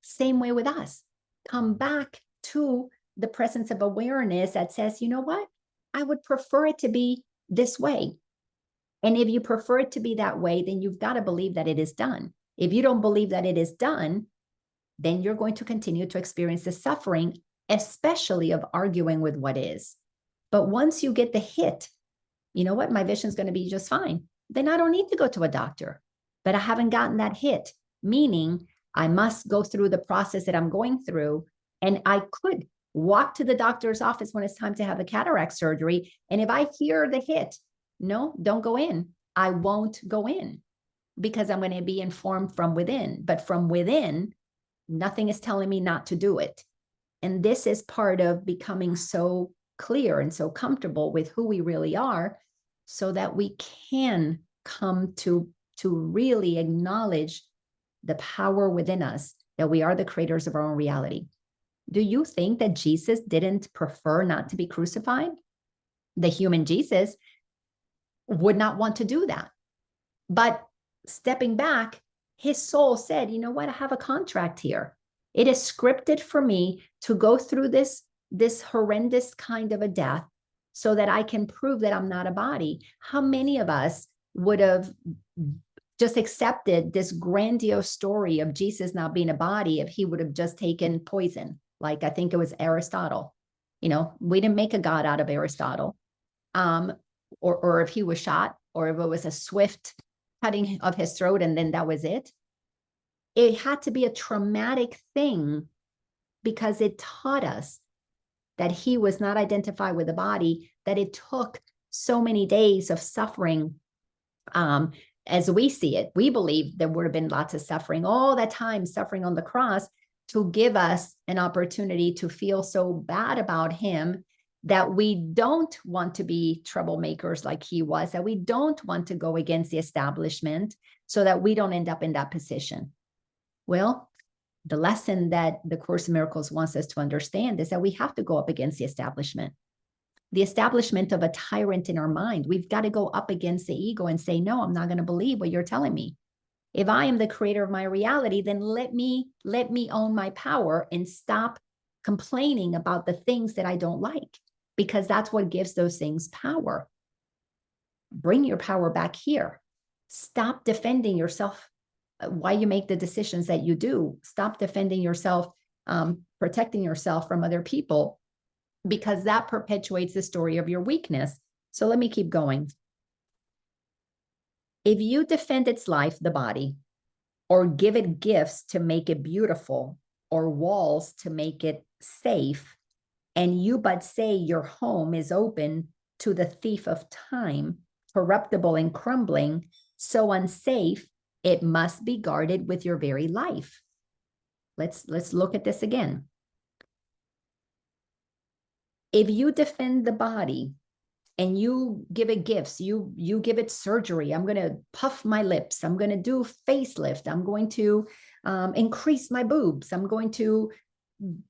Same way with us. Come back to the presence of awareness that says, you know what? I would prefer it to be this way. And if you prefer it to be that way, then you've got to believe that it is done. If you don't believe that it is done, then you're going to continue to experience the suffering, especially of arguing with what is. But once you get the hit, you know what? My vision's going to be just fine. Then I don't need to go to a doctor. But I haven't gotten that hit, meaning I must go through the process that I'm going through. And I could walk to the doctor's office when it's time to have the cataract surgery. And if I hear the hit, no, don't go in. I won't go in because I'm going to be informed from within. But from within, nothing is telling me not to do it. And this is part of becoming so clear and so comfortable with who we really are so that we can come to really acknowledge the power within us, that we are the creators of our own reality. Do you think that Jesus didn't prefer not to be crucified? The human Jesus would not want to do that. But stepping back, his soul said, you know what? I have a contract here. It is scripted for me to go through this horrendous kind of a death so that I can prove that I'm not a body. How many of us would have just accepted this grandiose story of Jesus not being a body if he would have just taken poison? Like I think it was Aristotle. We didn't make a god out of Aristotle. Or if he was shot, or if it was a swift cutting of his throat and then that was it. It had to be a traumatic thing because it taught us that he was not identified with the body, that it took so many days of suffering. As we see it, we believe there would have been lots of suffering, all that time suffering on the cross to give us an opportunity to feel so bad about him that we don't want to be troublemakers like he was, that we don't want to go against the establishment so that we don't end up in that position. Well, the lesson that the Course in Miracles wants us to understand is that we have to go up against the establishment of a tyrant in our mind. We've got to go up against the ego and say, no, I'm not going to believe what you're telling me. If I am the creator of my reality, then let me own my power and stop complaining about the things that I don't like, because that's what gives those things power. Bring your power back here. Stop defending yourself. Why you make the decisions that you do. Stop defending yourself, protecting yourself from other people, because that perpetuates the story of your weakness. So let me keep going. If you defend its life, the body, or give it gifts to make it beautiful, or walls to make it safe, and you but say your home is open to the thief of time, corruptible and crumbling, so unsafe, It must be guarded with your very life. Let's look at this again. If you defend the body and you give it gifts, you give it surgery, I'm going to puff my lips, I'm going to do facelift, I'm going to increase my boobs, I'm going to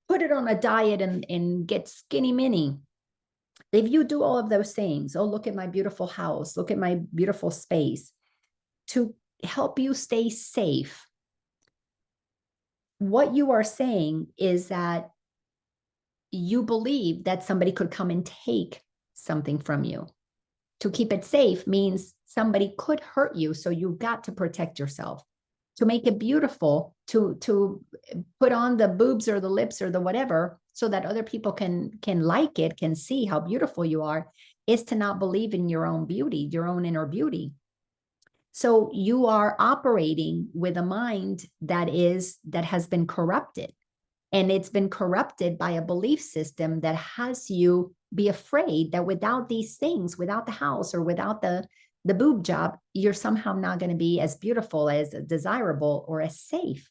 put it on a diet and get skinny mini. If you do all of those things, oh, look at my beautiful house, look at my beautiful space, to help you stay safe, what you are saying is that you believe that somebody could come and take something from you. To keep it safe means somebody could hurt you, so you've got to protect yourself. To make it beautiful, to put on the boobs or the lips or the whatever, so that other people can like it, can see how beautiful you are, is to not believe in your own beauty, your own inner beauty. So you are operating with a mind that has been corrupted. And it's been corrupted by a belief system that has you be afraid that without these things, without the house or without the boob job, you're somehow not going to be as beautiful, as desirable, or as safe.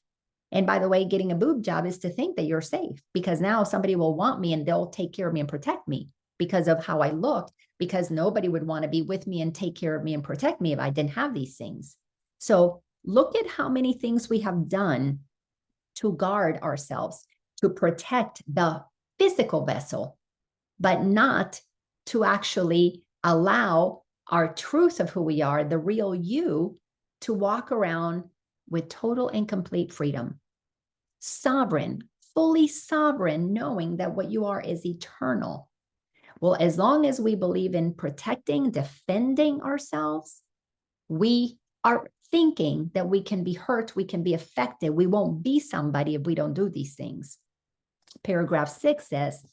And by the way, getting a boob job is to think that you're safe, because now somebody will want me and they'll take care of me and protect me because of how I look, because nobody would want to be with me and take care of me and protect me if I didn't have these things. So look at how many things we have done to guard ourselves, to protect the physical vessel, but not to actually allow our truth of who we are, the real you, to walk around with total and complete freedom. Sovereign, fully sovereign, knowing that what you are is eternal. Well, as long as we believe in protecting, defending ourselves, we are thinking that we can be hurt, we can be affected, we won't be somebody if we don't do these things. Paragraph 6 says,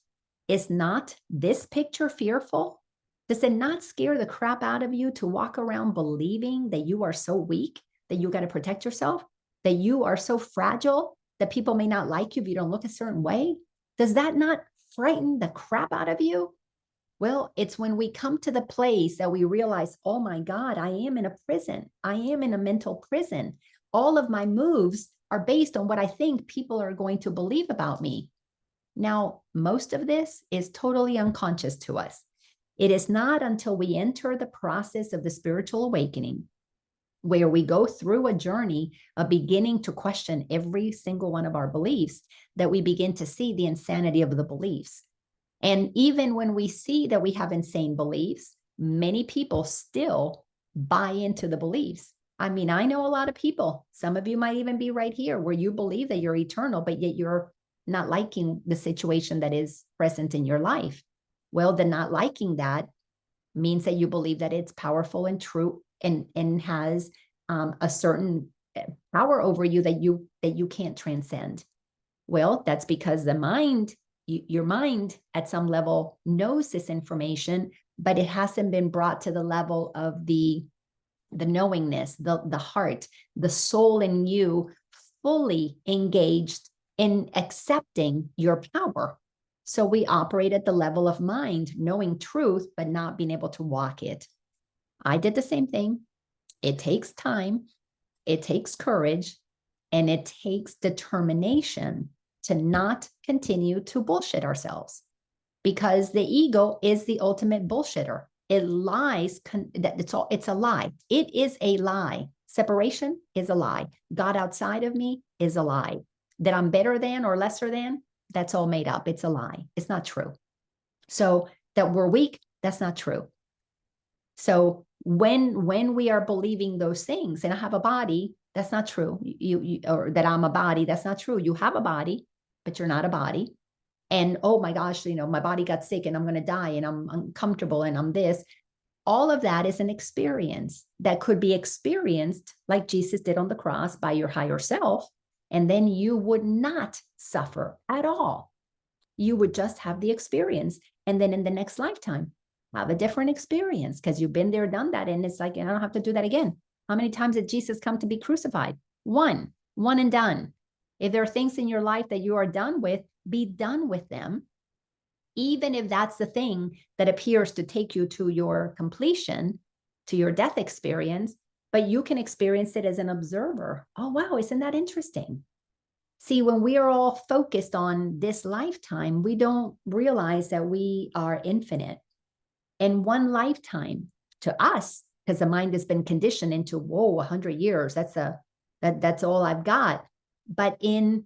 is not this picture fearful? Does it not scare the crap out of you to walk around believing that you are so weak, that you got to protect yourself, that you are so fragile, that people may not like you if you don't look a certain way? Does that not frighten the crap out of you? Well, it's when we come to the place that we realize, oh my God, I am in a prison. I am in a mental prison. All of my moves are based on what I think people are going to believe about me. Now, most of this is totally unconscious to us. It is not until we enter the process of the spiritual awakening, where we go through a journey of beginning to question every single one of our beliefs, that we begin to see the insanity of the beliefs. And even when we see that we have insane beliefs, many people still buy into the beliefs. I mean, I know a lot of people, some of you might even be right here, where you believe that you're eternal, but yet you're not liking the situation that is present in your life. Well, the not liking that means that you believe that it's powerful and true and has a certain power over you that you can't transcend. Well, that's because the mind, your mind at some level knows this information, but it hasn't been brought to the level of the knowingness, the heart, the soul in you fully engaged in accepting your power. So we operate at the level of mind, knowing truth, but not being able to walk it. I did the same thing. It takes time, it takes courage, and it takes determination to not continue to bullshit ourselves, because the ego is the ultimate bullshitter. It lies. It's a lie. It is a lie. Separation is a lie. God outside of me is a lie. That I'm better than or lesser than, that's all made up. It's a lie. It's not true. So that we're weak, that's not true. So when we are believing those things, and I have a body, that's not true. Or that I'm a body, that's not true. You have a body, but you're not a body. And oh my gosh, my body got sick and I'm going to die and I'm uncomfortable and I'm this. All of that is an experience that could be experienced like Jesus did on the cross by your higher self. And then you would not suffer at all. You would just have the experience. And then in the next lifetime, have a different experience, because you've been there, done that. And it's like, I don't have to do that again. How many times did Jesus come to be crucified? One and done. If there are things in your life that you are done with, be done with them. Even if that's the thing that appears to take you to your completion, to your death experience, but you can experience it as an observer. Oh, wow, isn't that interesting? See, when we are all focused on this lifetime, we don't realize that we are infinite. In one lifetime, to us, because the mind has been conditioned into, whoa, 100 years, that's all I've got. But in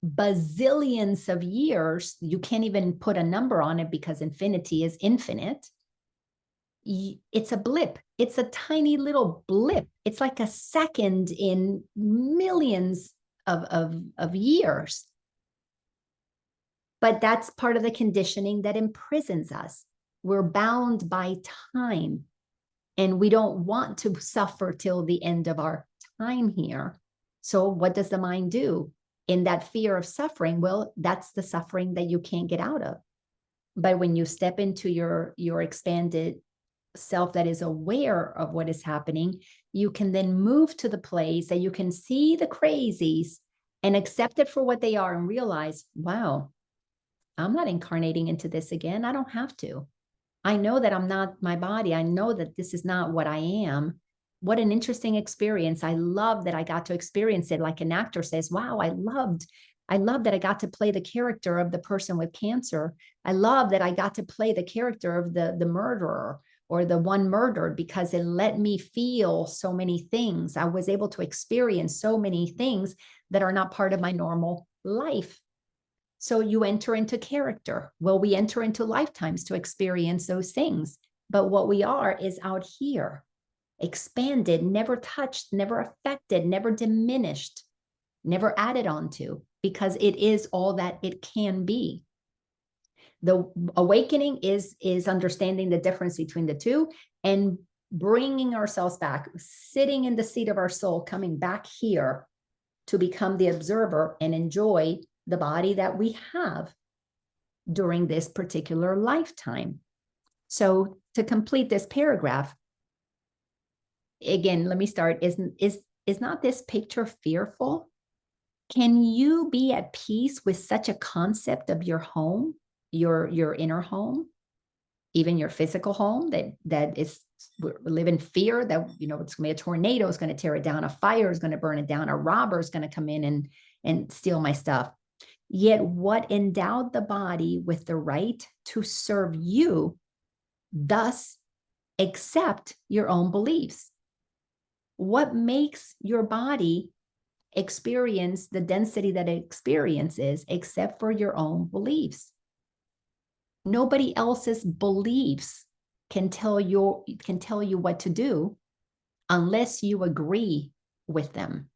bazillions of years, you can't even put a number on it because infinity is infinite. It's a blip. It's a tiny little blip. It's like a second in millions of years. But that's part of the conditioning that imprisons us. We're bound by time, and we don't want to suffer till the end of our time here. So what does the mind do? In that fear of suffering, well, that's the suffering that you can't get out of. But when you step into your expanded self that is aware of what is happening, you can then move to the place that you can see the crazies and accept it for what they are and realize, wow, I'm not incarnating into this again. I don't have to. I know that I'm not my body. I know that this is not what I am. What an interesting experience. I love that I got to experience it. Like an actor says, wow, I loved that I got to play the character of the person with cancer. I love that I got to play the character of the murderer or the one murdered, because it let me feel so many things. I was able to experience so many things that are not part of my normal life. So you enter into character. Well, we enter into lifetimes to experience those things. But what we are is out here, expanded, never touched, never affected, never diminished, never added onto, because it is all that it can be. The awakening is understanding the difference between the two and bringing ourselves back, sitting in the seat of our soul, coming back here to become the observer and enjoy the body that we have during this particular lifetime. So to complete this paragraph, again, let me start. Is not this picture fearful? Can you be at peace with such a concept of your home, your inner home, even your physical home that is, we live in fear that, it's going to be a tornado is going to tear it down, a fire is going to burn it down, a robber is going to come in and steal my stuff. Yet what endowed the body with the right to serve you, thus accept your own beliefs? What makes your body experience the density that it experiences except for your own beliefs? Nobody else's beliefs can tell you what to do unless you agree with them.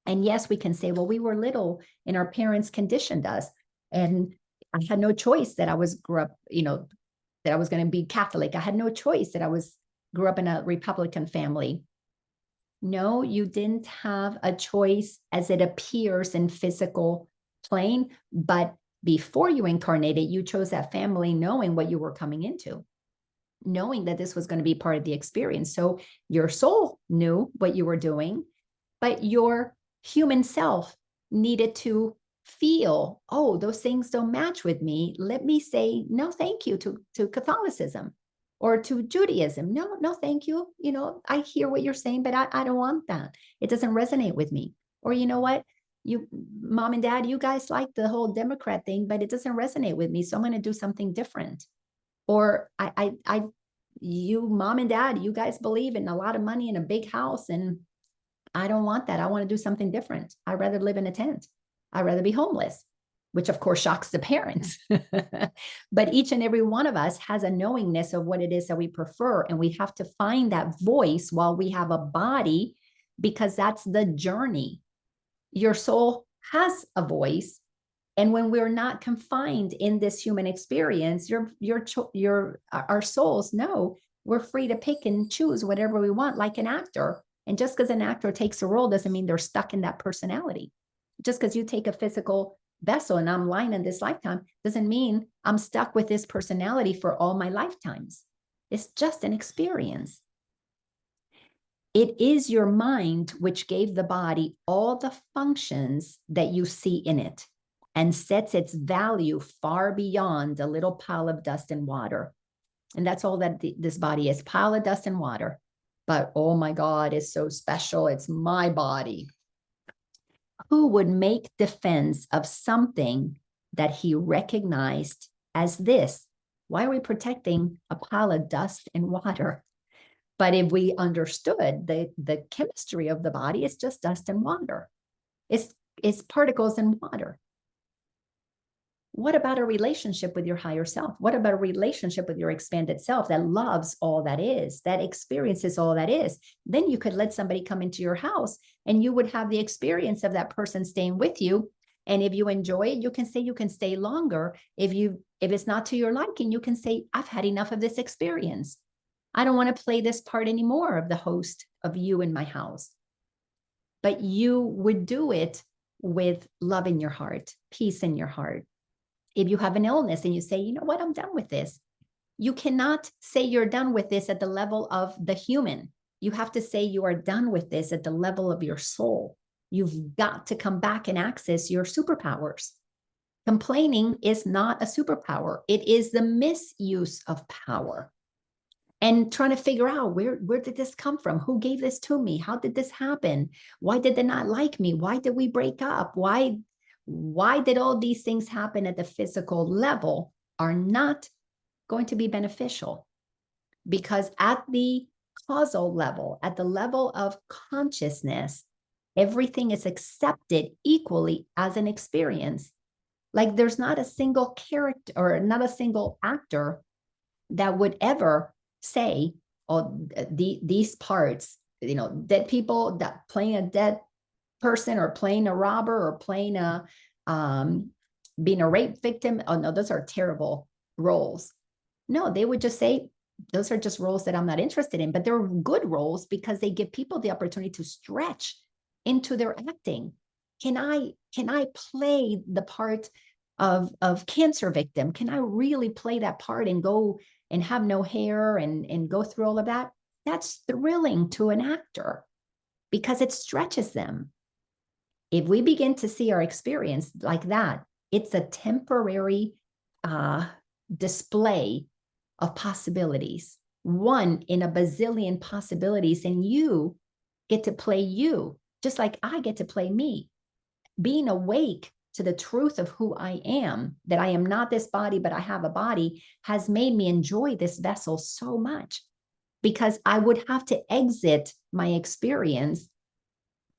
And yes, we can say, well, we were little and our parents conditioned us. And I had no choice that I grew up, that I was going to be Catholic. I had no choice that I grew up in a Republican family. No, you didn't have a choice as it appears in physical plane, but before you incarnated, you chose that family knowing what you were coming into, knowing that this was going to be part of the experience. So your soul knew what you were doing, but your human self needed to feel, oh, those things don't match with me. Let me say no, thank you to Catholicism or to Judaism. No, thank you. I hear what you're saying, but I don't want that. It doesn't resonate with me. Or you know what? You, mom and dad, you guys like the whole Democrat thing, but it doesn't resonate with me. So I'm going to do something different. Or you, mom and dad, you guys believe in a lot of money and a big house, and I don't want that. I want to do something different. I'd rather live in a tent. I'd rather be homeless, which of course shocks the parents. But each and every one of us has a knowingness of what it is that we prefer. And we have to find that voice while we have a body, because that's the journey. Your soul has a voice. And when we're not confined in this human experience, our souls know we're free to pick and choose whatever we want, like an actor. And just because an actor takes a role doesn't mean they're stuck in that personality. Just because you take a physical vessel and I'm Laina in this lifetime doesn't mean I'm stuck with this personality for all my lifetimes. It's just an experience. It is your mind which gave the body all the functions that you see in it and sets its value far beyond a little pile of dust and water. And that's all that this body is, pile of dust and water. but oh my God, it's so special. It's my body. Who would make defense of something that he recognized as this? Why are we protecting a pile of dust and water? But if we understood the chemistry of the body, it's just dust and water. It's particles and water. What about a relationship with your higher self? What about a relationship with your expanded self that loves all that is, that experiences all that is? Then you could let somebody come into your house and you would have the experience of that person staying with you. And if you enjoy it, you can say you can stay longer. If it's not to your liking, you can say, I've had enough of this experience. I don't want to play this part anymore of the host of you in my house. But you would do it with love in your heart, peace in your heart. If you have an illness and you say, you know what, I'm done with this. You cannot say you're done with this at the level of the human. You have to say you are done with this at the level of your soul. You've got to come back and access your superpowers. Complaining is not a superpower. It is the misuse of power. And trying to figure out where did this come from? Who gave this to me? How did this happen? Why did they not like me? Why did we break up? Why did all these things happen at the physical level are not going to be beneficial? Because at the causal level, at the level of consciousness, everything is accepted equally as an experience. Like there's not a single character or not a single actor that would ever say, oh, these parts, dead people, that playing a dead person or playing a robber or playing being a rape victim. Oh no, those are terrible roles. No, they would just say, those are just roles that I'm not interested in, but they're good roles because they give people the opportunity to stretch into their acting. Can I play the part of cancer victim? Can I really play that part and go and have no hair and go through all of that? That's thrilling to an actor because it stretches them. If we begin to see our experience like that, it's a temporary display of possibilities, one in a bazillion possibilities, and you get to play you, just like I get to play me. Being awake to the truth of who I am, that I am not this body, but I have a body, has made me enjoy this vessel so much because I would have to exit my experience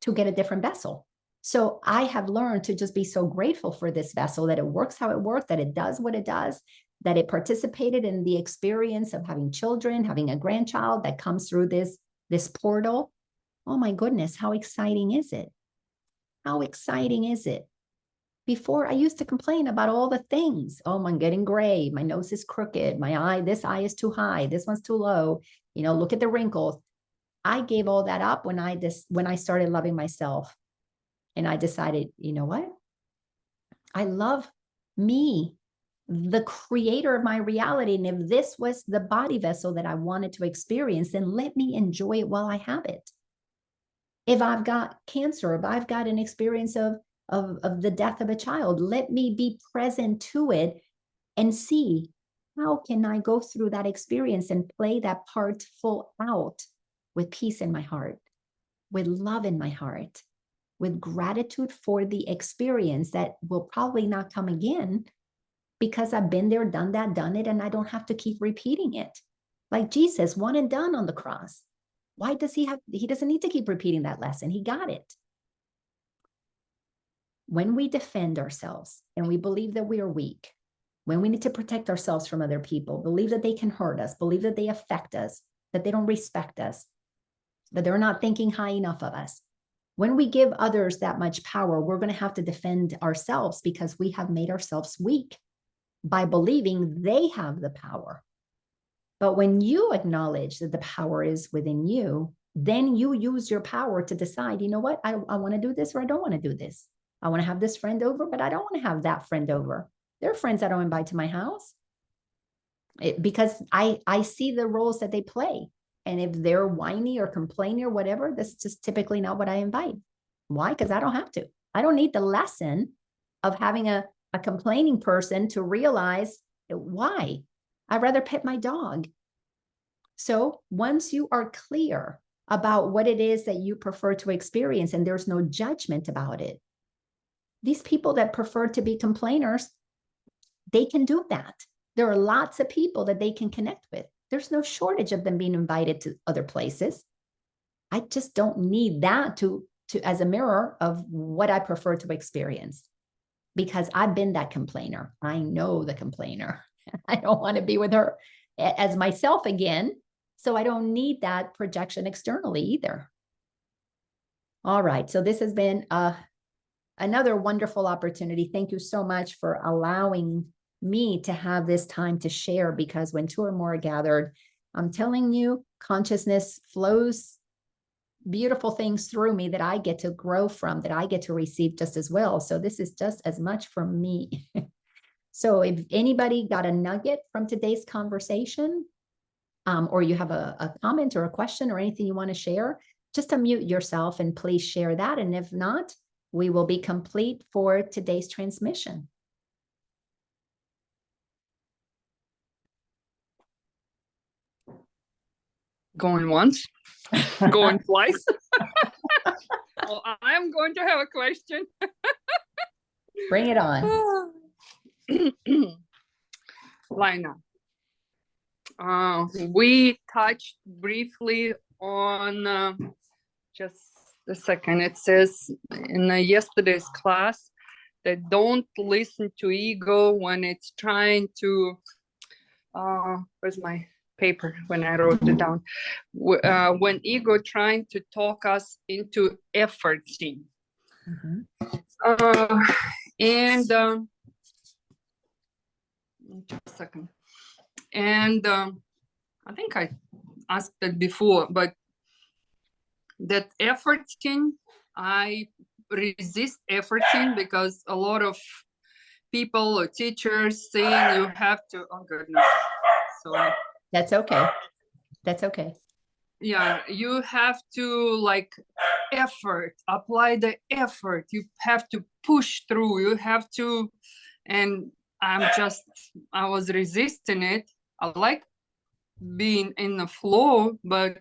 to get a different vessel. So I have learned to just be so grateful for this vessel, that it works how it works, that it does what it does, that it participated in the experience of having children, having a grandchild that comes through this portal. Oh my goodness, how exciting is it? How exciting is it? Before, I used to complain about all the things. Oh, I'm getting gray. My nose is crooked. This eye is too high. This one's too low. Look at the wrinkles. I gave all that up when I started loving myself. And I decided, you know what? I love me, the creator of my reality. And if this was the body vessel that I wanted to experience, then let me enjoy it while I have it. If I've got cancer, if I've got an experience of the death of a child, let me be present to it and see how can I go through that experience and play that part full out with peace in my heart, with love in my heart, with gratitude for the experience that will probably not come again because I've been there, done that, done it, and I don't have to keep repeating it. Like Jesus, one and done on the cross. Why does he doesn't need to keep repeating that lesson. He got it. When we defend ourselves and we believe that we are weak, when we need to protect ourselves from other people, believe that they can hurt us, believe that they affect us, that they don't respect us, that they're not thinking high enough of us. When we give others that much power, we're going to have to defend ourselves because we have made ourselves weak by believing they have the power. But when you acknowledge that the power is within you, then you use your power to decide, you know what, I want to do this or I don't want to do this. I want to have this friend over, but I don't want to have that friend over. There are friends I don't invite to my house because I see the roles that they play. And if they're whiny or complaining or whatever, that's just typically not what I invite. Why? Because I don't have to. I don't need the lesson of having a complaining person to realize why. I'd rather pet my dog. So once you are clear about what it is that you prefer to experience and there's no judgment about it, these people that prefer to be complainers, they can do that. There are lots of people that they can connect with. There's no shortage of them being invited to other places. I just don't need that to as a mirror of what I prefer to experience, because I've been that complainer. I know the complainer. I don't want to be with her as myself again. So I don't need that projection externally either. All right. So this has been another wonderful opportunity. Thank you so much for allowing me to have this time to share, because when two or more are gathered, I'm telling you, consciousness flows beautiful things through me that I get to grow from, that I get to receive just as well. So this is just as much for me. So if anybody got a nugget from today's conversation, or you have a comment or a question or anything you want to share, just unmute yourself and please share that. And if not, we will be complete for today's transmission. Going once, going twice. Well, I'm going to have a question. Bring it on. Laina, we touched briefly on, just a second, it says in yesterday's class that don't listen to ego when it's trying to, where's my paper when I wrote it down? When ego trying to talk us into efforting. And just a second. And I think I asked that before, but that efforting, I resist efforting because a lot of people or teachers saying you have to, oh goodness, sorry. That's okay. That's okay. Yeah, you have to like effort, apply the effort. You have to push through, you have to, and I was resisting it. I like being in the flow, but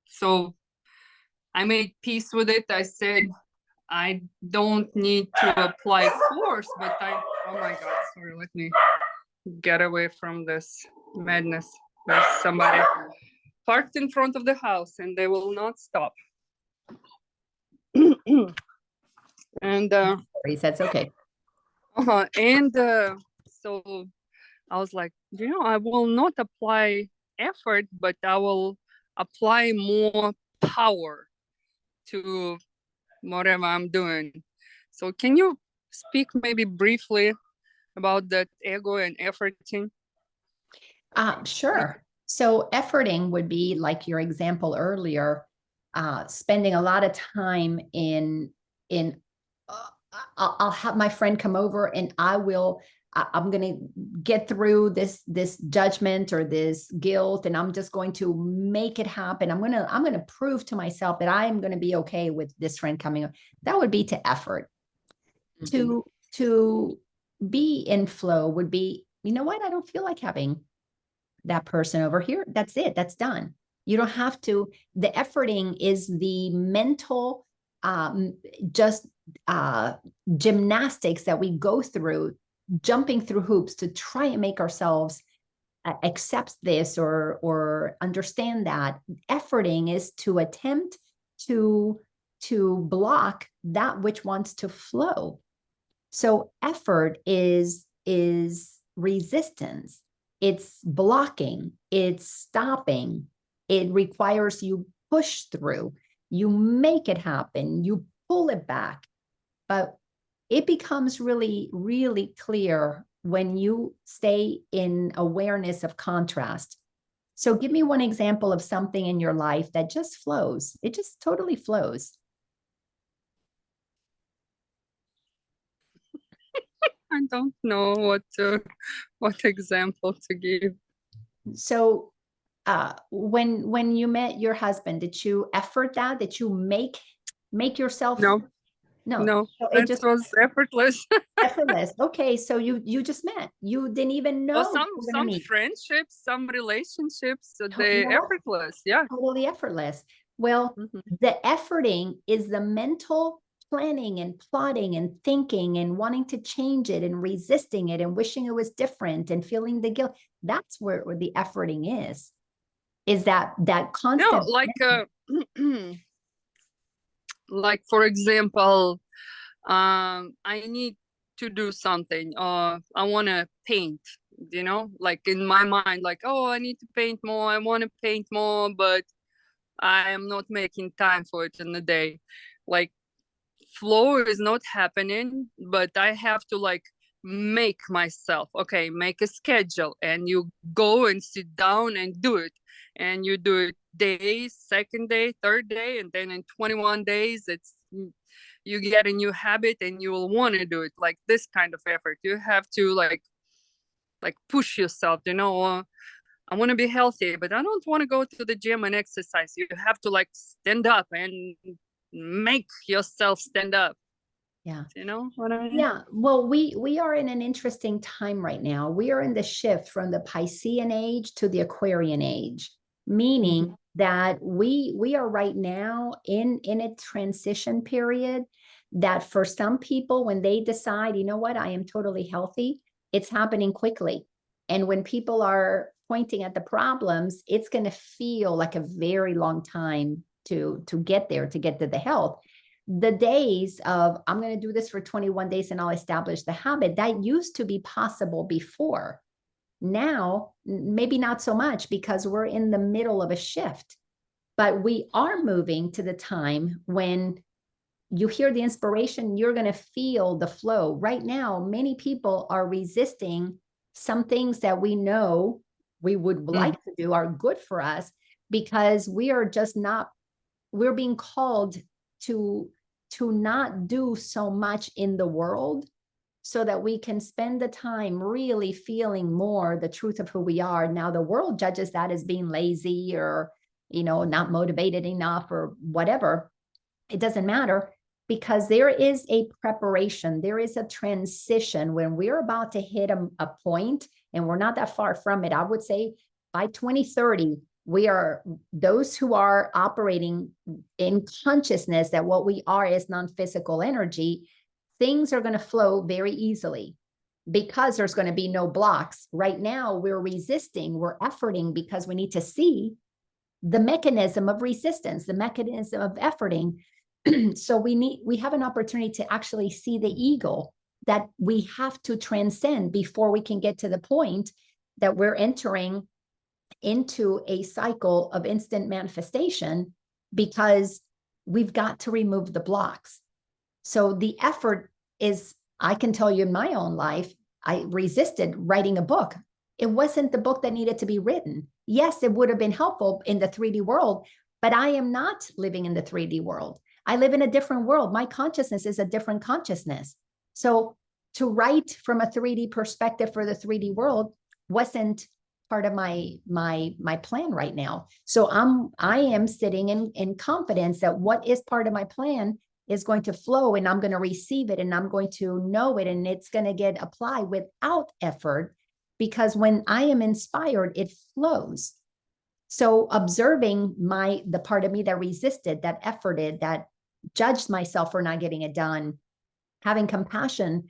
so I made peace with it. I said, I don't need to apply force, but oh my God, sorry, let me get away from this madness. There's somebody parked in front of the house and they will not stop. And that's okay. And so I was like, I will not apply effort, but I will apply more power to whatever I'm doing. So can you speak maybe briefly about that ego and efforting? Sure. So efforting would be like your example earlier, spending a lot of time in I'll have my friend come over and I'm going to get through this judgment or this guilt, and I'm just going to make it happen. I'm going to prove to myself that I am going to be okay with this friend coming up. That would be to effort. Mm-hmm. To be in flow would be, you know what? I don't feel like having that person over here. That's it. That's done. You don't have to. The efforting is the mental, gymnastics that we go through, jumping through hoops to try and make ourselves accept this or understand that. Efforting is to attempt to block that which wants to flow. So effort is resistance. It's blocking, it's stopping. It requires you push through, you make it happen, you pull it back. But it becomes really, really clear when you stay in awareness of contrast. So give me one example of something in your life that just flows. It just totally flows. I don't know what example to give. So when you met your husband, did you effort that? Did you make yourself? No. No. No, So it that just was effortless. effortless. Okay, so you just met. You didn't even Well, know you were gonna some meet. friendships, some relationships, You they know what? effortless. Yeah. Totally effortless. Well, Mhm. the efforting is the mental planning and plotting and thinking and wanting to change it and resisting it and wishing it was different and feeling the guilt. That's where the efforting is that No, constant. like like for example, I need to do something. I want to paint. You know, like in my mind, like, oh, I need to paint more. I want to paint more, but I am not making time for it in the day. Like flow is not happening, but I have to like make myself, okay, make a schedule, and you go and sit down and do it. And you do it day, second day, third day, and then in 21 days, it's you get a new habit and you will want to do it. Like this kind of effort. You have to like push yourself, you know. I want to be healthy, but I don't want to go to the gym and exercise. You have to like stand up and make yourself stand up. Yeah. You know what I mean? Yeah, well, we are in an interesting time right now. We are in the shift from the Piscean age to the Aquarian age, meaning Mhm. that we are right now in a transition period that for some people, when they decide, you know what, I am totally healthy, it's happening quickly. And when people are pointing at the problems, it's going to feel like a very long time to get there, to get to the health. The days of I'm going to do this for 21 days and I'll establish the habit, that used to be possible before. Now, maybe not so much because we're in the middle of a shift, but we are moving to the time when you hear the inspiration, you're going to feel the flow. Right now, many people are resisting some things that we know we would like to do are good for us because we are just not, we're being called to not do so much in the world so that we can spend the time really feeling more the truth of who we are. Now the world judges that as being lazy or not motivated enough or whatever. It doesn't matter because there is a preparation, there is a transition when we're about to hit a point, and we're not that far from it. I would say by 2030 we are those who are operating in consciousness that what we are is non-physical energy. Things are going to flow very easily because there's going to be no blocks. Right now we're resisting, we're efforting because we need to see the mechanism of resistance, the mechanism of efforting. So we have an opportunity to actually see the eagle that we have to transcend before we can get to the point that we're entering into a cycle of instant manifestation, because we've got to remove the blocks. So the effort is, I can tell you in my own life, I resisted writing a book. It wasn't the book that needed to be written. Yes, it would have been helpful in the 3D world, but I am not living in the 3D world. I live in a different world. My consciousness is a different consciousness. So to write from a 3D perspective for the 3D world wasn't part of my plan right now. So I am sitting in confidence that what is part of my plan is going to flow, and I'm going to receive it, and I'm going to know it, and it's going to get applied without effort, because when I am inspired, it flows. So observing the part of me that resisted, that efforted, that judged myself for not getting it done, having compassion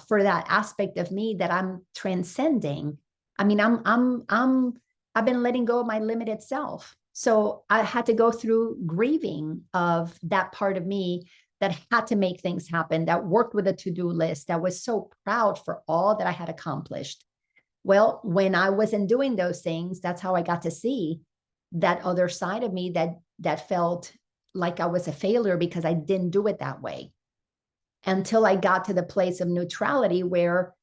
for that aspect of me that I'm transcending. I mean, I've been letting go of my limited self. So I had to go through grieving of that part of me that had to make things happen, that worked with a to-do list, that was so proud for all that I had accomplished. Well, when I wasn't doing those things, that's how I got to see that other side of me that felt like I was a failure because I didn't do it that way, until I got to the place of neutrality where,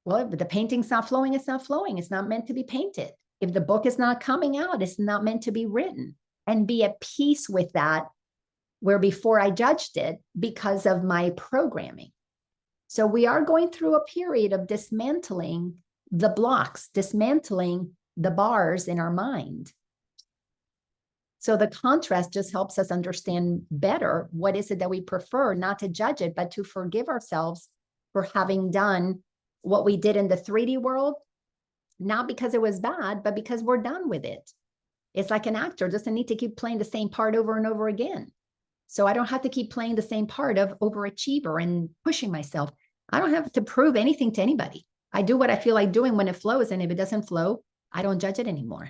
well, if the painting's not flowing, it's not flowing. It's not meant to be painted. If the book is not coming out, it's not meant to be written. And be at peace with that, where before I judged it because of my programming. So we are going through a period of dismantling the blocks, dismantling the bars in our mind. So the contrast just helps us understand better what is it that we prefer, not to judge it, but to forgive ourselves for having done what we did in the 3D world, not because it was bad, but because we're done with it. It's like an actor doesn't need to keep playing the same part over and over again. So I don't have to keep playing the same part of overachiever and pushing myself. I don't have to prove anything to anybody. I do what I feel like doing when it flows. And if it doesn't flow, I don't judge it anymore.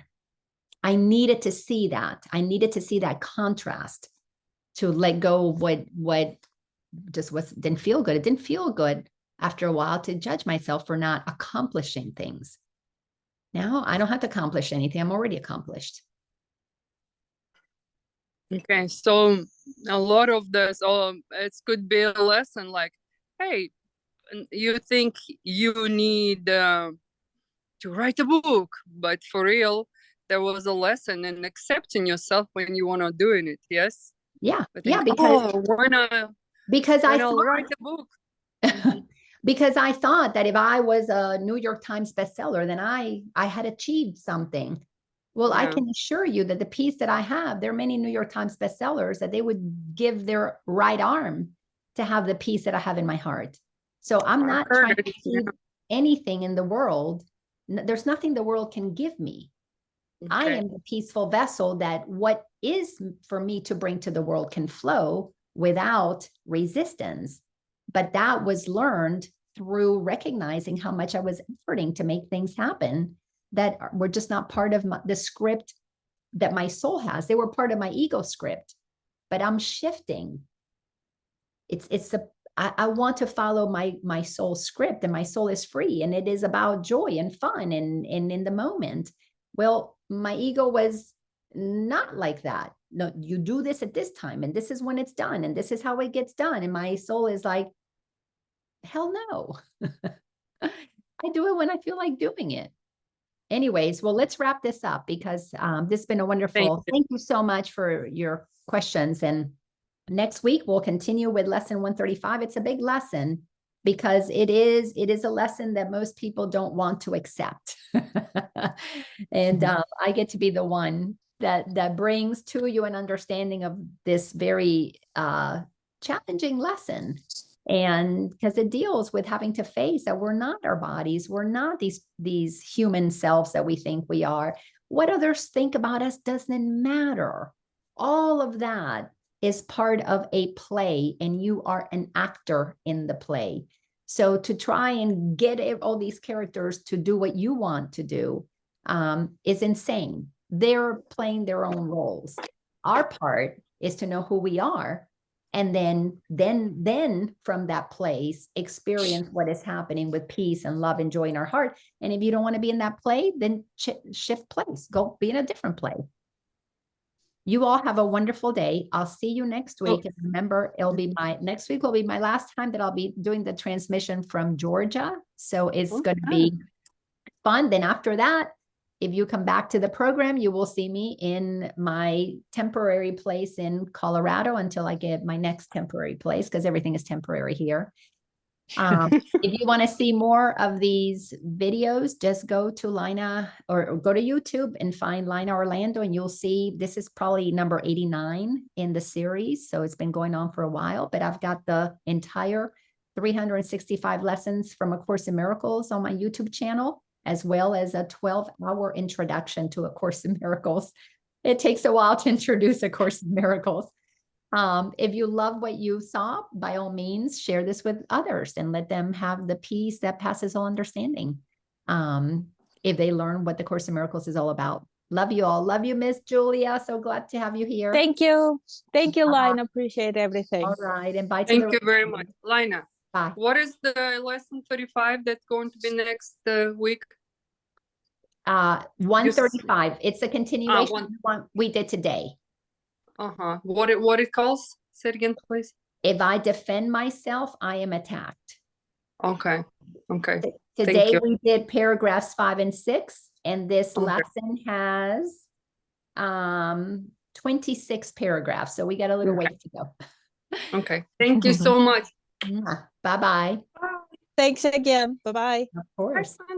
I needed to see that. I needed to see that contrast to let go of what just didn't feel good. It didn't feel good after a while to judge myself for not accomplishing things. Now I don't have to accomplish anything. I'm already accomplished. Okay, so a lot of this, it could be a lesson like, hey, you think you need to write a book, but for real, there was a lesson in accepting yourself when you want to doing it. Yes. Yeah. But Yeah. Because I thought, write a book. Because I thought that if I was a New York Times bestseller, then I had achieved something. Well, yeah. I can assure you that the piece that I have, there are many New York Times bestsellers that they would give their right arm to have the peace that I have in my heart. So I'm not trying to keep anything in the world. There's nothing the world can give me. Okay. I am the peaceful vessel that what is for me to bring to the world can flow without resistance. But that was learned through recognizing how much I was efforting to make things happen that were just not part of the script that my soul has. They were part of my ego script, but I'm shifting. I want to follow my soul script, and my soul is free, and it is about joy and fun and in the moment. Well, my ego was not like that. No, you do this at this time, and this is when it's done, and this is how it gets done. And my soul is like, hell no. I do it when I feel like doing it. Anyways, well, let's wrap this up because this has been a wonderful, thank you so much for your questions. And next week, we'll continue with lesson 135. It's a big lesson because it is a lesson that most people don't want to accept. And I get to be the one that brings to you an understanding of this very challenging lesson. And because it deals with having to face that we're not our bodies, we're not these human selves that we think we are. What others think about us doesn't matter. All of that is part of a play, and you are an actor in the play. So to try and get all these characters to do what you want to do is insane. They're playing their own roles. Our part is to know who we are. And then from that place, experience what is happening with peace and love and joy in our heart. And if you don't want to be in that play, then shift place, go be in a different play. You all have a wonderful day. I'll see you next week. And remember, next week will be my last time that I'll be doing the transmission from Georgia. So it's going to be fun. Then after that, if you come back to the program, you will see me in my temporary place in Colorado until I get my next temporary place, because everything is temporary here. If you want to see more of these videos, just go to Laina or go to YouTube and find Laina Orlando, and you'll see this is probably number 89 in the series. So it's been going on for a while, but I've got the entire 365 lessons from A Course in Miracles on my YouTube channel, as well as a 12-hour introduction to A Course in Miracles. It takes a while to introduce A Course in Miracles. If you love what you saw, by all means, share this with others and let them have the peace that passes all understanding. If they learn what the Course in Miracles is all about. Love you all. Love you, Miss Julia. So glad to have you here. Thank you. Thank you, Laina. Appreciate everything. All right. And bye. Thank you very much. Laina. Bye. What is the lesson 35 that's going to be next week? 135. It's a continuation of what we did today. What it calls? Say it again, please. If I defend myself, I am attacked. Okay. Today we did paragraphs 5 and 6, and this lesson has 26 paragraphs. So we got a little ways to go. Okay. Thank you so much. Bye-bye. Thanks again. Bye-bye. Of course. Bye.